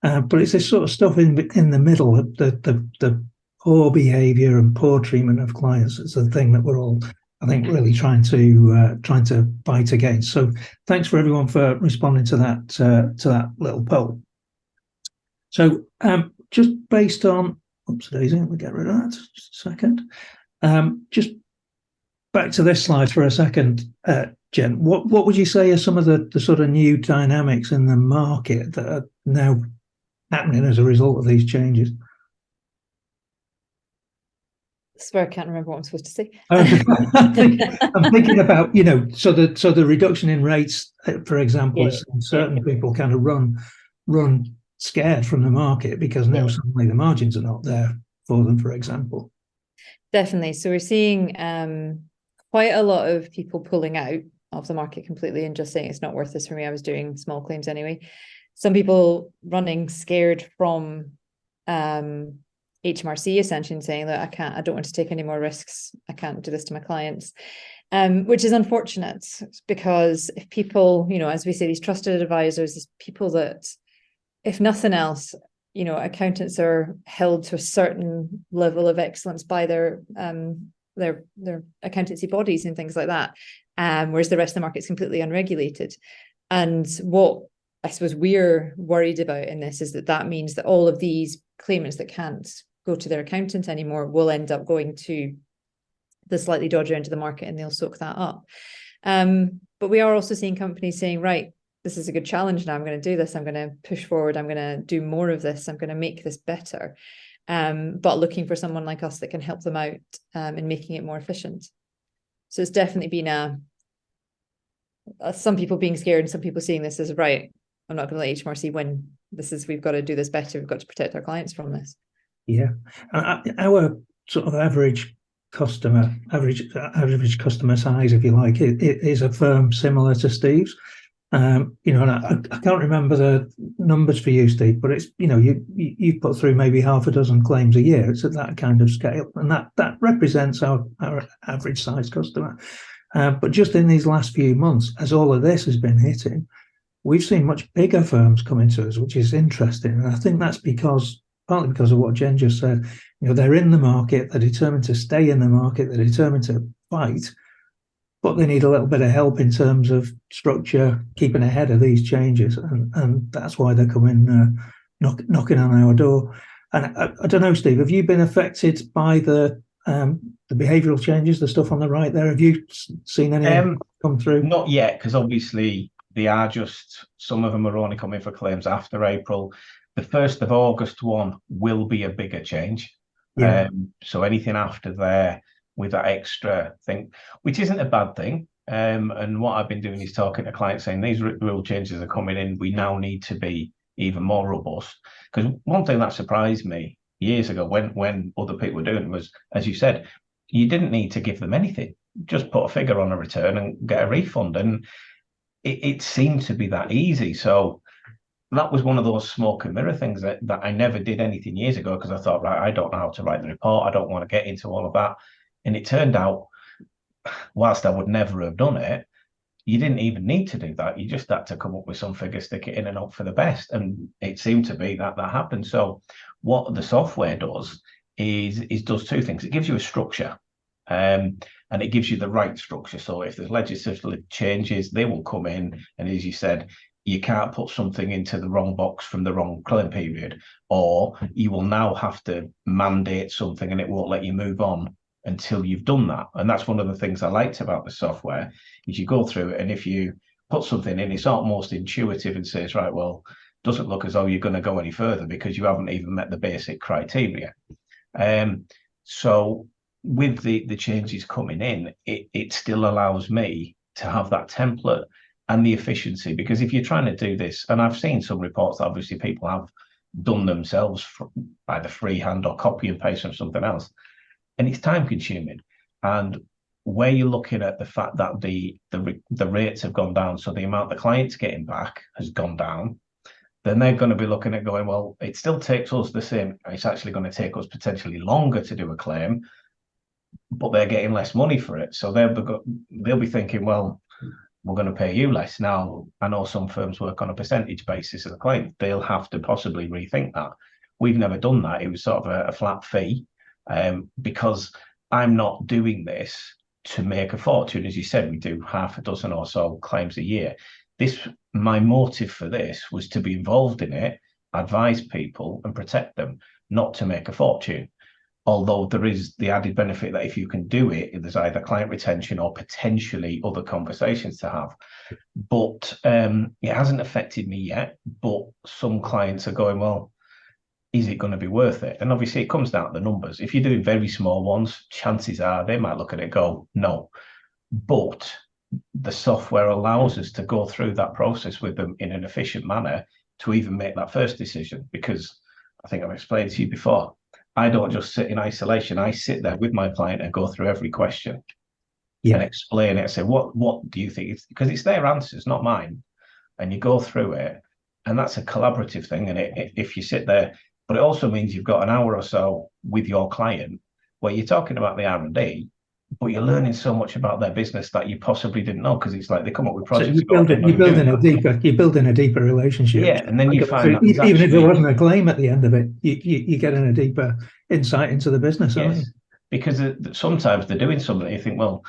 But it's this sort of stuff in the middle, the poor behaviour and poor treatment of clients. It's the thing that we're all, I think, really trying to fight against. So thanks for everyone for responding to that little poll. So just based on, oops daisy, let me get rid of that just a second. Just back to this slide for a second, Jen. What would you say are some of the sort of new dynamics in the market that are now happening as a result of these changes? I swear I can't remember what I'm supposed to say. I'm thinking about, so the reduction in rates, for example, is certain people kind of run scared from the market because now suddenly the margins are not there for them, for example. Definitely. So we're seeing quite a lot of people pulling out of the market completely and just saying it's not worth this for me. I was doing small claims anyway. Some people running scared from HMRC essentially saying that I don't want to take any more risks. I can't do this to my clients, which is unfortunate because if people, as we say, these trusted advisors, these people that, if nothing else, accountants are held to a certain level of excellence by their accountancy bodies and things like that, whereas the rest of the market is completely unregulated. And what I suppose we're worried about in this is that means that all of these claimants that can't go to their accountant anymore will end up going to the slightly dodgier end of the market and they'll soak that up. But we are also seeing companies saying, right, this is a good challenge now, I'm going to do this, I'm going to push forward, I'm going to do more of this, I'm going to make this better. But looking for someone like us that can help them out in making it more efficient. So it's definitely been some people being scared and some people seeing this as, right, I'm not going to let HMRC win. We've got to do this better. We've got to protect our clients from this. Yeah. Our sort of average customer size, if you like, it is a firm similar to Steve's. And I can't remember the numbers for you, Steve, but it's, you've put through maybe half a dozen claims a year. It's at that kind of scale. And that represents our average size customer. But just in these last few months, as all of this has been hitting, we've seen much bigger firms coming to us, which is interesting. And I think that's partly because of what Jen just said. They're in the market, they're determined to stay in the market, they're determined to fight, but they need a little bit of help in terms of structure, keeping ahead of these changes. And that's why they're coming, knocking on our door. And I don't know, Steve, have you been affected by the behavioural changes, the stuff on the right there? Have you seen any come through? Not yet, because obviously they are some of them are only coming for claims after April. The 1st of August one will be a bigger change. Yeah. So anything after there with that extra thing, which isn't a bad thing. And what I've been doing is talking to clients saying these rule changes are coming in. We now need to be even more robust. Because one thing that surprised me years ago when other people were doing it was, as you said, you didn't need to give them anything. Just put a figure on a return and get a refund. And it seemed to be that easy. So that was one of those smoke and mirror things that I never did anything years ago because I thought, right, I don't know how to write the report. I don't want to get into all of that. And it turned out, whilst I would never have done it, you didn't even need to do that. You just had to come up with some figure, stick it in and hope for the best. And it seemed to be that happened. So what the software does is does 2 things. It gives you a structure and it gives you the right structure. So if there's legislative changes, they will come in. And as you said, you can't put something into the wrong box from the wrong claim period, or you will now have to mandate something and it won't let you move on until you've done that. And that's one of the things I liked about the software is you go through it, and if you put something in, it's almost intuitive and says, right, well, doesn't look as though you're going to go any further because you haven't even met the basic criteria. So with the changes coming in, it still allows me to have that template and the efficiency, because if you're trying to do this, and I've seen some reports that obviously people have done themselves either freehand or copy and paste from something else, and it's time consuming. And where you're looking at the fact that the rates have gone down, so the amount the client's getting back has gone down, then they're going to be looking at going, well, it still takes us the same. It's actually going to take us potentially longer to do a claim, but they're getting less money for it. So they'll be thinking, well, we're going to pay you less. Now, I know some firms work on a percentage basis of the claim. They'll have to possibly rethink that. We've never done that. It was sort of a flat fee, because I'm not doing this to make a fortune. As you said, we do half a dozen or so claims a year. My motive for this was to be involved in it, advise people and protect them, not to make a fortune. Although there is the added benefit that if you can do it, there's either client retention or potentially other conversations to have. But it hasn't affected me yet. But some clients are going, well, is it going to be worth it? And obviously it comes down to the numbers. If you're doing very small ones, chances are they might look at it and go, no. But the software allows us to go through that process with them in an efficient manner to even make that first decision. Because I think I've explained to you before, I don't just sit in isolation. I sit there with my client and go through every question and explain it and say, what do you think? Because it's their answers, not mine. And you go through it, and that's a collaborative thing. And if you sit there, but it also means you've got an hour or so with your client where you're talking about the R&D, but you're learning so much about their business that you possibly didn't know, because it's like they come up with projects. So you're building a deeper relationship. Yeah, and then you find that even if there wasn't a claim at the end of it, you're getting a deeper insight into the business, aren't you? Because sometimes they're doing something you think, well,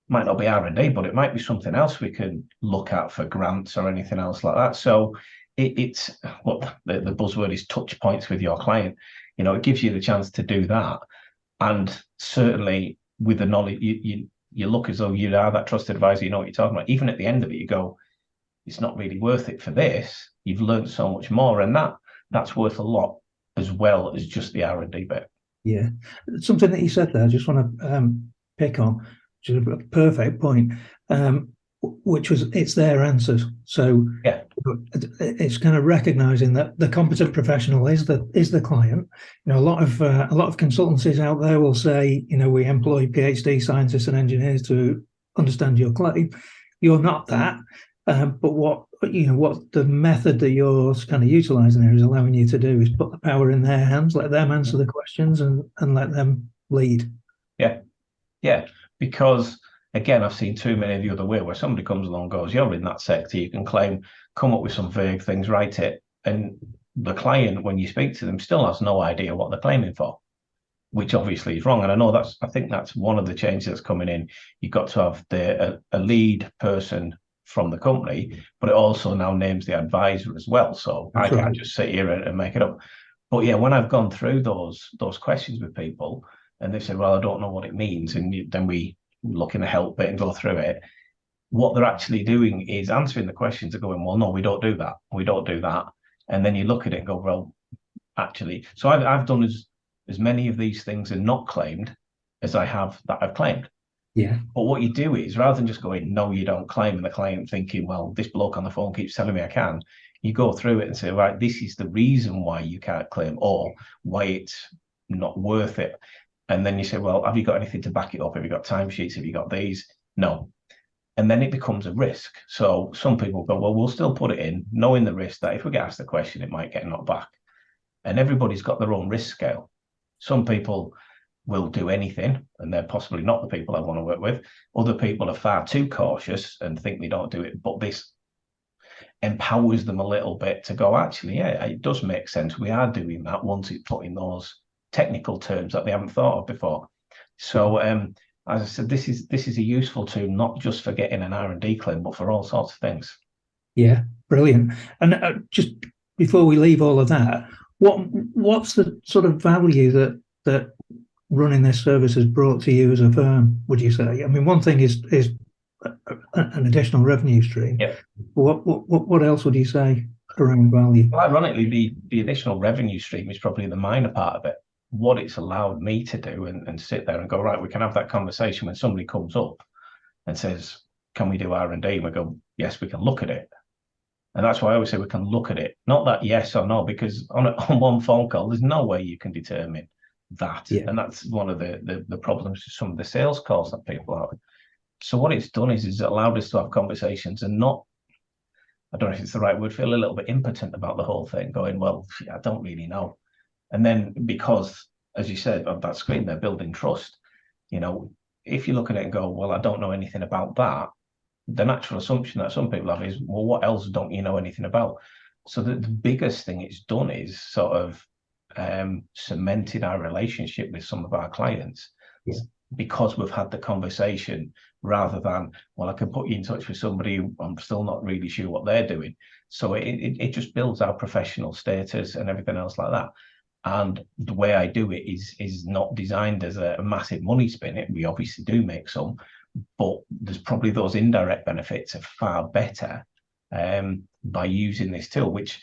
might not be R&D, but it might be something else we can look at for grants or anything else like that. So it's what the buzzword is, touch points with your client. It gives you the chance to do that, and certainly with the knowledge, you look as though you are that trusted advisor, you know what you're talking about. Even at the end of it, you go, it's not really worth it for this. You've learned so much more, and that's worth a lot as well as just the R&D bit. Yeah, something that you said there, I just want to pick on, which is a perfect point, which was it's their answers. So yeah, it's kind of recognizing that the competent professional is the client. A lot of consultancies out there will say, we employ PhD scientists and engineers to understand your claim. You're not that, but what the method that you're kind of utilizing there is allowing you to do is put the power in their hands, let them answer the questions, and let them lead. Yeah, because again, I've seen too many the other way where somebody comes along and goes, you're in that sector, you can claim, come up with some vague things, write it. And the client, when you speak to them, still has no idea what they're claiming for, which obviously is wrong. And I think that's one of the changes that's coming in. You've got to have a lead person from the company, but it also now names the advisor as well. So I can't just sit here and make it up. But yeah, when I've gone through those questions with people and they said, well, I don't know what it means, and then we look in the help bit and go through it, what they're actually doing is answering the questions and going, well, no, we don't do that. We don't do that. And then you look at it and go, well, actually, so I've done as many of these things and not claimed as I have that I've claimed. Yeah. But what you do is, rather than just going, no, you don't claim, and the client thinking, well, this bloke on the phone keeps telling me I can, you go through it and say, right, this is the reason why you can't claim, or why it's not worth it. And then you say, well, have you got anything to back it up? Have you got timesheets? Have you got these? No. And then it becomes a risk. So some people go, well, we'll still put it in, knowing the risk that if we get asked the question, it might get knocked back. And everybody's got their own risk scale. Some people will do anything, and they're possibly not the people I want to work with. Other people are far too cautious and think they don't do it. But this empowers them a little bit to go, actually, yeah, it does make sense. We are doing that once it's put in those technical terms that they haven't thought of before. So as I said, this is a useful tool, not just for getting an R&D claim, but for all sorts of things. Yeah, brilliant. And just before we leave all of that, what's the sort of value that running this service has brought to you as a firm, would you say? I mean, one thing is an additional revenue stream. Yeah. What else would you say around value? Well, ironically, the additional revenue stream is probably the minor part of it. What it's allowed me to do and sit there and go, right, we can have that conversation when somebody comes up and says, can we do R&D? And we go, yes, we can look at it. And that's why I always say we can look at it. Not that yes or no, because on one phone call, there's no way you can determine that. Yeah. And that's one of the problems with some of the sales calls that people have. So what it's done is it allowed us to have conversations and not, I don't know if it's the right word, feel a little bit impotent about the whole thing, going, well, I don't really know. And then because, as you said, on that screen, they're building trust. You know, if you look at it and go, well, I don't know anything about that, the natural assumption that some people have is, well, what else don't you know anything about? So the biggest thing it's done is sort of cemented our relationship with some of our clients. Yeah. Because we've had the conversation, rather than, well, I can put you in touch with somebody who I'm still not really sure what they're doing. So it just builds our professional status and everything else like that. And the way I do it is not designed as a massive money spin. We obviously do make some, but there's probably those indirect benefits are far better by using this tool, which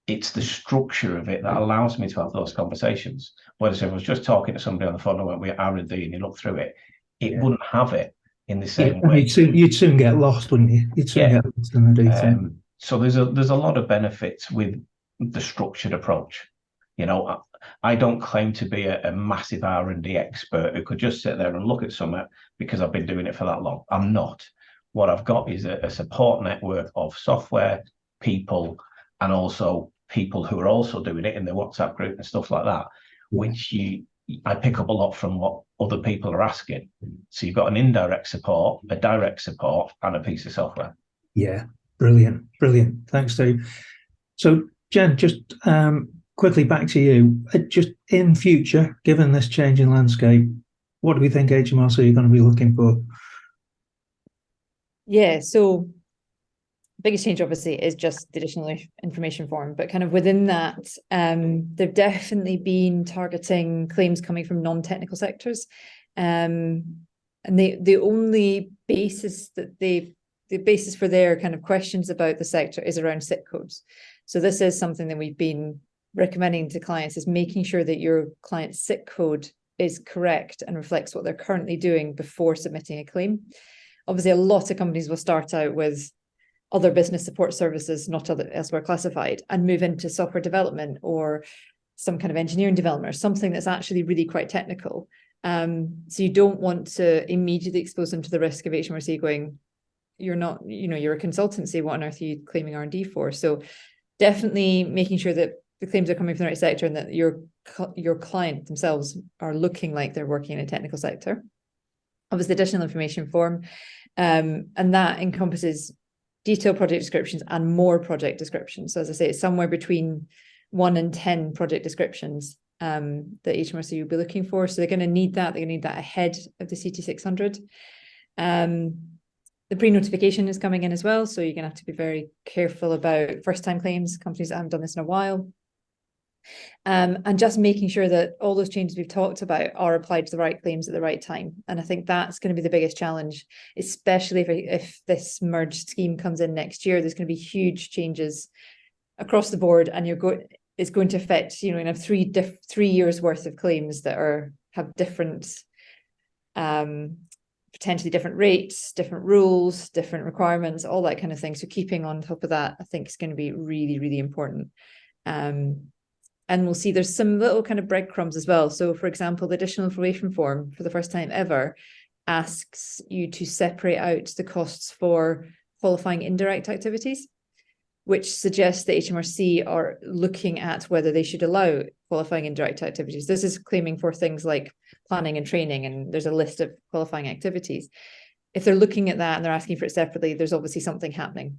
it's the structure of it that allows me to have those conversations. Whereas if I was just talking to somebody on the phone, I went with R&D and you look through it, it wouldn't have it in the same way. You'd soon get lost, wouldn't you? You'd soon get lost in the detail. So there's a lot of benefits with the structured approach. You know, I don't claim to be a massive R&D expert who could just sit there and look at something because I've been doing it for that long. I'm not. What I've got is a support network of software people, and also people who are also doing it in the WhatsApp group and stuff like that, which I pick up a lot from what other people are asking. So you've got an indirect support, a direct support, and a piece of software. Yeah, brilliant. Thanks, Steve. So, Jen, just quickly back to you. Just in future, given this changing landscape, what do we think HMRC are going to be looking for? Yeah, so biggest change obviously is just the additional information form, but kind of within that, they've definitely been targeting claims coming from non-technical sectors, and the only basis that the basis for their kind of questions about the sector is around SIC codes. So this is something that we've been recommending to clients, is making sure that your client's SIC code is correct and reflects what they're currently doing before submitting a claim. Obviously, a lot of companies will start out with other business support services, not elsewhere classified, and move into software development or some kind of engineering development or something that's actually really quite technical. So you don't want to immediately expose them to the risk of HMRC going, you're not, you're a consultancy, what on earth are you claiming R&D for? So definitely making sure that the claims are coming from the right sector and that your client themselves are looking like they're working in a technical sector. Obviously, additional information form, and that encompasses detailed project descriptions and more project descriptions. So as I say, it's somewhere between 1 and 10 project descriptions that HMRC will be looking for. So they're going to need that. They're going to need that ahead of the CT600. The pre-notification is coming in as well. So you're going to have to be very careful about first-time claims, companies that haven't done this in a while. And just making sure that all those changes we've talked about are applied to the right claims at the right time. And I think that's going to be the biggest challenge, especially if this merged scheme comes in next year. There's going to be huge changes across the board, and it's going to affect, you have 3 years worth of claims that have different, potentially different rates, different rules, different requirements, all that kind of thing. So keeping on top of that, I think, is going to be really, really important. And we'll see there's some little kind of breadcrumbs as well. So, for example, the additional information form for the first time ever asks you to separate out the costs for qualifying indirect activities, which suggests that HMRC are looking at whether they should allow qualifying indirect activities. This is claiming for things like planning and training, and there's a list of qualifying activities. If they're looking at that and they're asking for it separately, there's obviously something happening.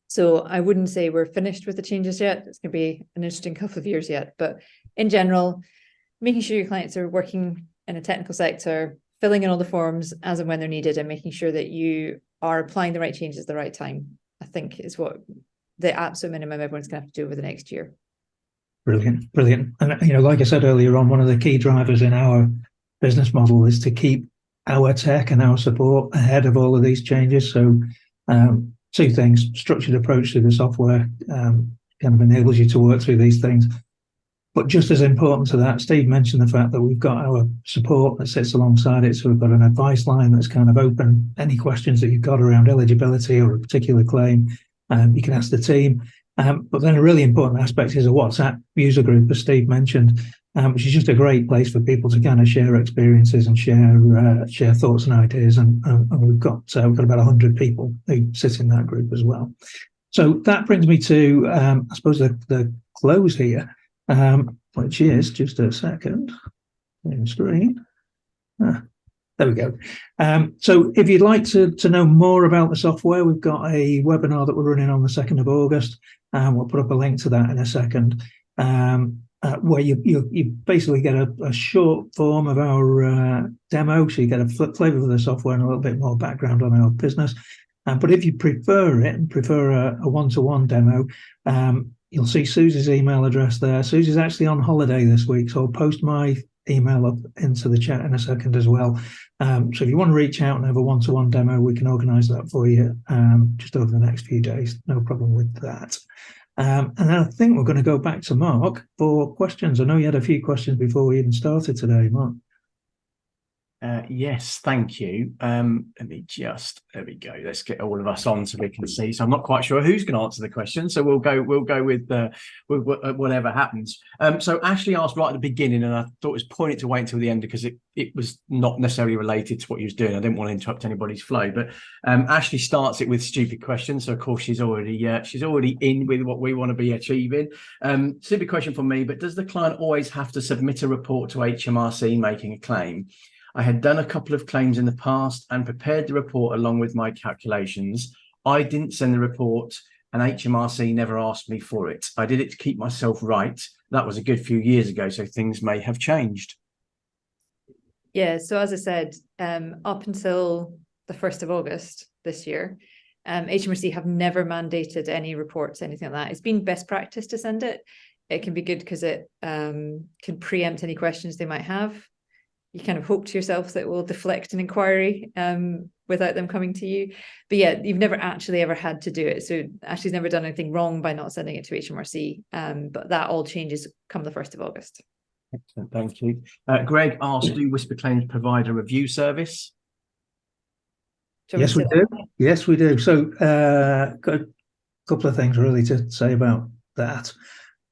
So I wouldn't say we're finished with the changes yet. It's going to be an interesting couple of years yet. But in general, making sure your clients are working in a technical sector, filling in all the forms as and when they're needed, and making sure that you are applying the right changes at the right time, I think is what the absolute minimum everyone's going to have to do over the next year. Brilliant. And, like I said earlier on, one of the key drivers in our business model is to keep our tech and our support ahead of all of these changes. So two things: structured approach to the software kind of enables you to work through these things. But just as important to that, Steve mentioned the fact that we've got our support that sits alongside it. So we've got an advice line that's kind of open. Any questions that you've got around eligibility or a particular claim, you can ask the team. But then a really important aspect is a WhatsApp user group, as Steve mentioned, which is just a great place for people to kind of share experiences and share thoughts and ideas. And we've got about 100 people who sit in that group as well. So that brings me to, I suppose, the close here. Which is just a second in screen. There we go. So if you'd like to know more about the software, we've got a webinar that we're running on the 2nd of August, and we'll put up a link to that in a second, where you basically get a short form of our demo, so you get a flavour of the software and a little bit more background on our business. But if you prefer it and prefer a one-to-one demo, you'll see Susie's email address there. Susie's actually on holiday this week, so I'll post my email up into the chat in a second as well. So if you want to reach out and have a one-to-one demo, we can organise that for you just over the next few days. No problem with that. And then I think we're going to go back to Mark for questions. I know you had a few questions before we even started today, Mark. Yes, thank you. Let me just, there we go. Let's get all of us on so we can see. So I'm not quite sure who's going to answer the question. So we'll go with whatever happens. So Ashley asked right at the beginning, and I thought it was pointed to wait until the end because it was not necessarily related to what he was doing. I didn't want to interrupt anybody's flow, but Ashley starts it with stupid questions. So of course she's already in with what we want to be achieving. Stupid question from me, but does the client always have to submit a report to HMRC making a claim? I had done a couple of claims in the past and prepared the report along with my calculations. I didn't send the report and HMRC never asked me for it. I did it to keep myself right. That was a good few years ago, so things may have changed. Yeah, so as I said, up until the 1st of August this year, HMRC have never mandated any reports, anything like that. It's been best practice to send it. It can be good because it can preempt any questions they might have. You kind of hope to yourself that it will deflect an inquiry without them coming to you. But yeah, you've never actually ever had to do it. So Ashley's never done anything wrong by not sending it to HMRC. But that all changes come the 1st of August. Excellent, thank you. Greg asked, do WhisperClaims provide a review service? Yes, we do. Yes, we do. So got a couple of things really to say about that.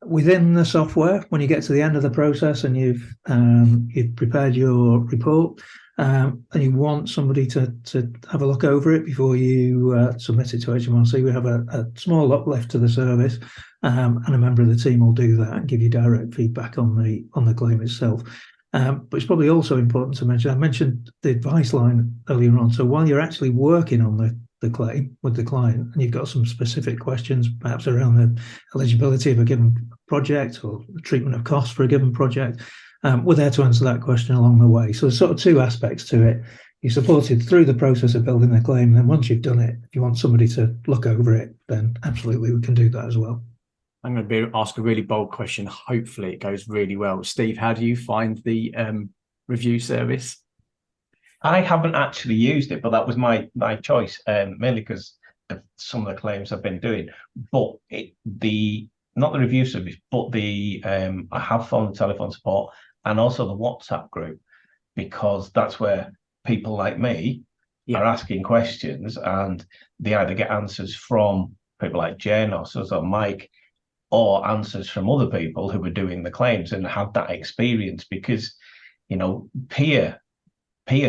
Within the software, when you get to the end of the process and you've prepared your report and you want somebody to have a look over it before you submit it to HMRC, we have a small uplift to the service, and a member of the team will do that and give you direct feedback on the claim itself. But it's probably also important to mention, I mentioned the advice line earlier on. So while you're actually working on the claim with the client and you've got some specific questions, perhaps around the eligibility of a given project or the treatment of costs for a given project, we're there to answer that question along the way. So there's sort of two aspects to it. You're supported through the process of building the claim, and then once you've done it, if you want somebody to look over it, then absolutely we can do that as well. I'm going to ask a really bold question. Hopefully it goes really well. Steve, how do you find the review service? I haven't actually used it, but that was my choice, mainly because of some of the claims I've been doing. But not the review service, but I have phoned the telephone support and also the WhatsApp group, because that's where people like me are asking questions, and they either get answers from people like Jen or Mike, or answers from other people who are doing the claims and have that experience, because peer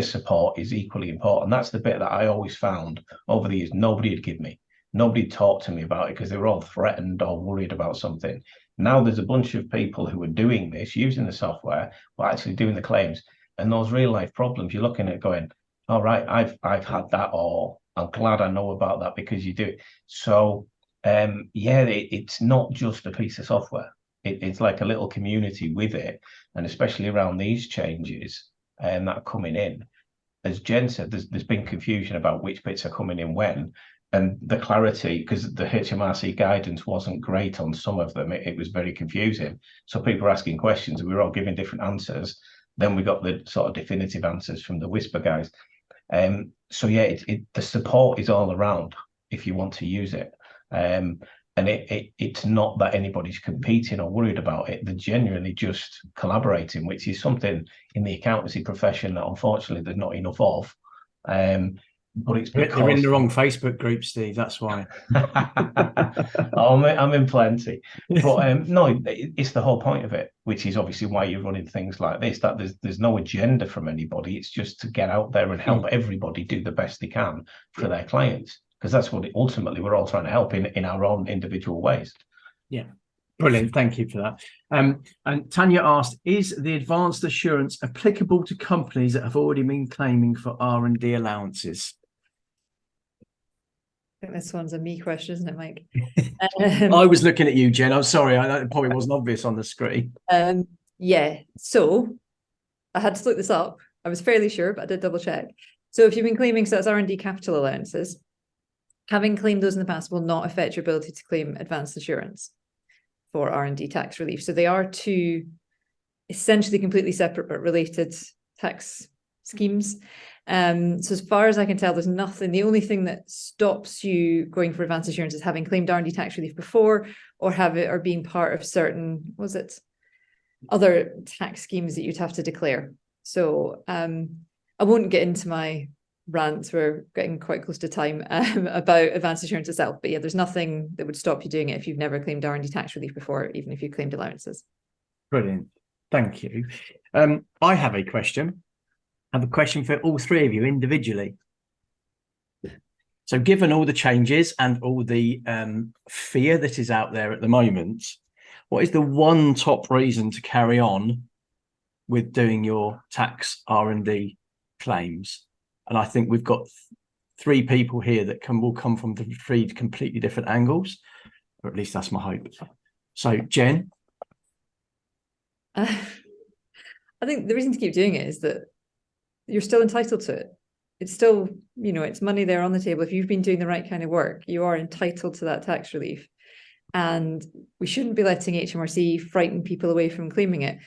support is equally important. That's the bit that I always found over the years nobody had given me. Nobody talked to me about it because they were all threatened or worried about something. Now there's a bunch of people who are doing this, using the software, but actually doing the claims. And those real life problems, you're looking at going, all right, I've had that, or I'm glad I know about that because you do it. So it's not just a piece of software. It's like a little community with it. And especially around these changes that are coming in, as Jen said, there's been confusion about which bits are coming in when, and the clarity, because the HMRC guidance wasn't great on some of them. It was very confusing. So people were asking questions and we were all giving different answers. Then we got the sort of definitive answers from the Whisper guys. So yeah, the support is all around if you want to use it. And it's not that anybody's competing or worried about it. They're genuinely just collaborating, which is something in the accountancy profession that unfortunately there's not enough of. But it's because they're in the wrong Facebook group, Steve. That's why. I'm in plenty. But no, it's the whole point of it, which is obviously why you're running things like this, that there's no agenda from anybody. It's just to get out there and help everybody do the best they can for their clients, because that's what ultimately we're all trying to help in our own individual ways. Yeah. Brilliant. Thank you for that. And Tanya asked, is the advanced assurance applicable to companies that have already been claiming for R&D allowances? I think this one's a me question, isn't it, Mike? I was looking at you, Jen. I'm sorry. It probably wasn't obvious on the screen. Yeah. So I had to look this up. I was fairly sure, but I did double check. So if you've been claiming, so that's R&D capital allowances, having claimed those in the past will not affect your ability to claim advanced assurance for R&D tax relief. So they are two essentially completely separate but related tax schemes. So as far as I can tell, there's nothing. The only thing that stops you going for advanced assurance is having claimed R&D tax relief before, or being part of certain, other tax schemes that you'd have to declare. So I won't get into my rants, we're getting quite close to time, about advanced assurance itself. But yeah, there's nothing that would stop you doing it if you've never claimed R&D tax relief before, even if you claimed allowances. Brilliant. Thank you. I have a question. I have a question for all three of you individually. So given all the changes and all the fear that is out there at the moment, what is the one top reason to carry on with doing your tax R&D claims? And I think we've got three people here that will come from three completely different angles, or at least that's my hope. So Jen? I think the reason to keep doing it is that you're still entitled to it. It's still, it's money there on the table. If you've been doing the right kind of work, you are entitled to that tax relief. And we shouldn't be letting HMRC frighten people away from claiming it.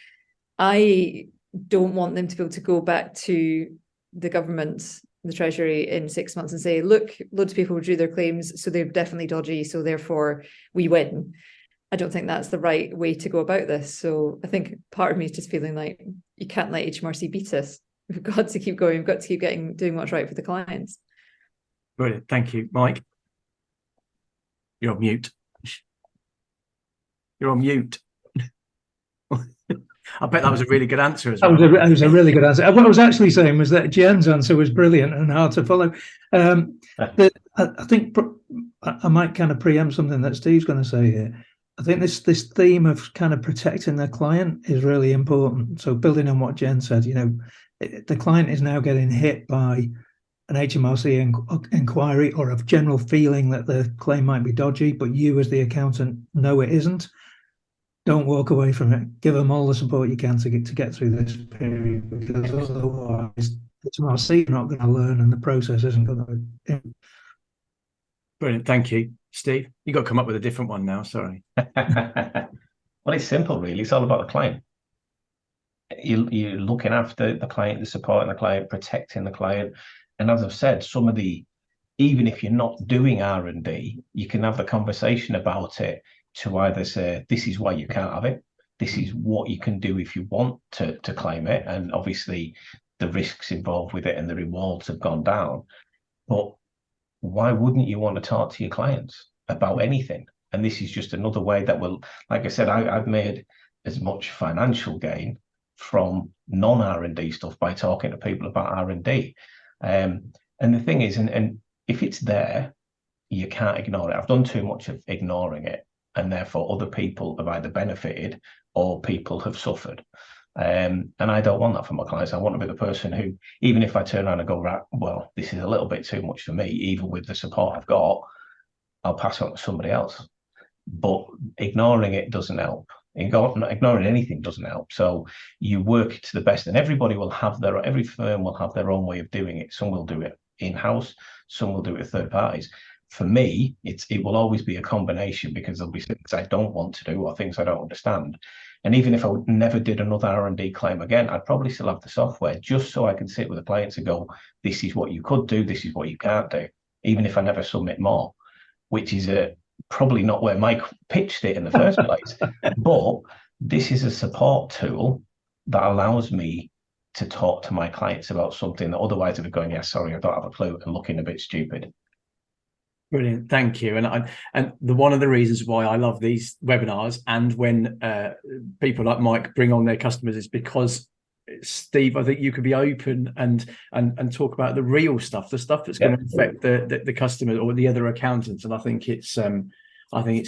I don't want them to be able to go back to the government, the Treasury, in 6 months and say, look, loads of people withdrew their claims, so they're definitely dodgy, so therefore we win. I don't think that's the right way to go about this. So I think part of me is just feeling like you can't let HMRC beat us. We've got to keep going. We've got to keep doing what's right for the clients. Brilliant. Thank you. Mike? You're on mute. You're on mute. I bet that was a really good answer as well. That was a really good answer. What I was actually saying was that Jen's answer was brilliant and hard to follow. I think I might kind of preempt something that Steve's going to say here. I think this theme of kind of protecting their client is really important. So building on what Jen said, the client is now getting hit by an HMRC inquiry or a general feeling that the claim might be dodgy, but you as the accountant know it isn't. Don't walk away from it. Give them all the support you can to get through this period, because otherwise HMRC are not going to learn and the process isn't going to. Brilliant. Thank you. Steve, you got to come up with a different one now. Sorry. Well, it's simple, really. It's all about the client. You're looking after the client, the supporting the client, protecting the client. And as I've said, even if you're not doing R&D, you can have the conversation about it to either say, this is why you can't have it. This is what you can do if you want to claim it. And obviously the risks involved with it and the rewards have gone down. But why wouldn't you want to talk to your clients about anything? And this is just another way that will, like I said, I've made as much financial gain from non-R&D stuff by talking to people about R&D. And the thing is, and if it's there, you can't ignore it. I've done too much of ignoring it, and therefore other people have either benefited or people have suffered. And I don't want that for my clients. I want to be the person who, even if I turn around and go, right, well, this is a little bit too much for me, even with the support I've got, I'll pass it on to somebody else. But ignoring it doesn't help. Ignoring anything doesn't help. So you work to the best, and every firm will have their own way of doing it. Some will do it in-house, some will do it with third parties. For me, it will always be a combination, because there'll be things I don't want to do or things I don't understand. And even if I never did another R&D claim again, I'd probably still have the software just so I can sit with the clients and go, this is what you could do, this is what you can't do, even if I never submit more, which is probably not where Mike pitched it in the first place. But this is a support tool that allows me to talk to my clients about something that otherwise I'd be going, yeah, sorry, I don't have a clue, and looking a bit stupid. Brilliant, thank you. And one of the reasons why I love these webinars, and when people like Mike bring on their customers, is because, Steve, I think you could be open and talk about the real stuff, the stuff that's going to affect the customer or the other accountants. And I think it's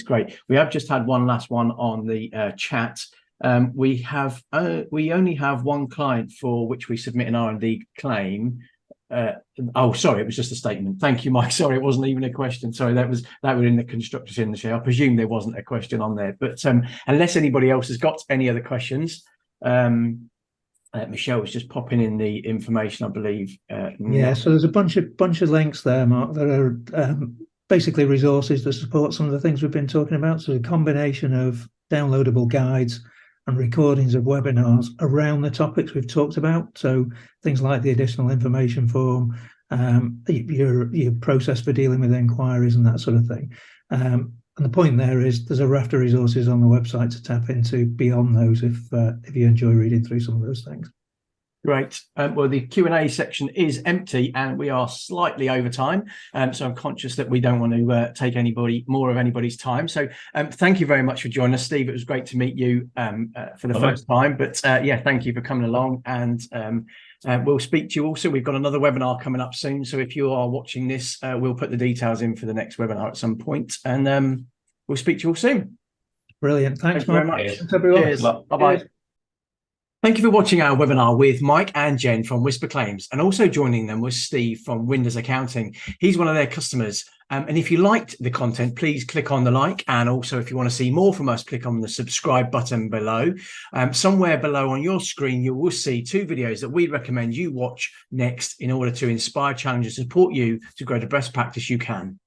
great. We have just had one last one on the chat. We only have one client for which we submit an R&D claim. Oh, sorry, it was just a statement. Thank you, Mike. Sorry, it wasn't even a question. Sorry, that was in the constructors industry. I presume there wasn't a question on there. But unless anybody else has got any other questions, Michelle was just popping in the information, I believe. So there's a bunch of links there, Mark, that are basically resources that support some of the things we've been talking about. So a combination of downloadable guides and recordings of webinars around the topics we've talked about. So things like the additional information form, your process for dealing with inquiries and that sort of thing. And the point there is there's a raft of resources on the website to tap into beyond those if you enjoy reading through some of those things. Great. Well, the Q&A section is empty and we are slightly over time. So I'm conscious that we don't want to take more of anybody's time. So thank you very much for joining us, Steve. It was great to meet you for the first time. But thank you for coming along. And we'll speak to you also. We've got another webinar coming up soon. So if you are watching this, we'll put the details in for the next webinar at some point. And we'll speak to you all soon. Brilliant. Thanks very Mark. much. Thanks, everyone. Cheers. Bye-bye. Thank you for watching our webinar with Mike and Jen from WhisperClaims, and also joining them was Steve from Windows Accounting. He's one of their customers. And if you liked the content, please click on the like. And also, if you want to see more from us, click on the subscribe button below. Somewhere below on your screen, you will see 2 videos that we recommend you watch next in order to inspire, challenge, and support you to grow the best practice you can.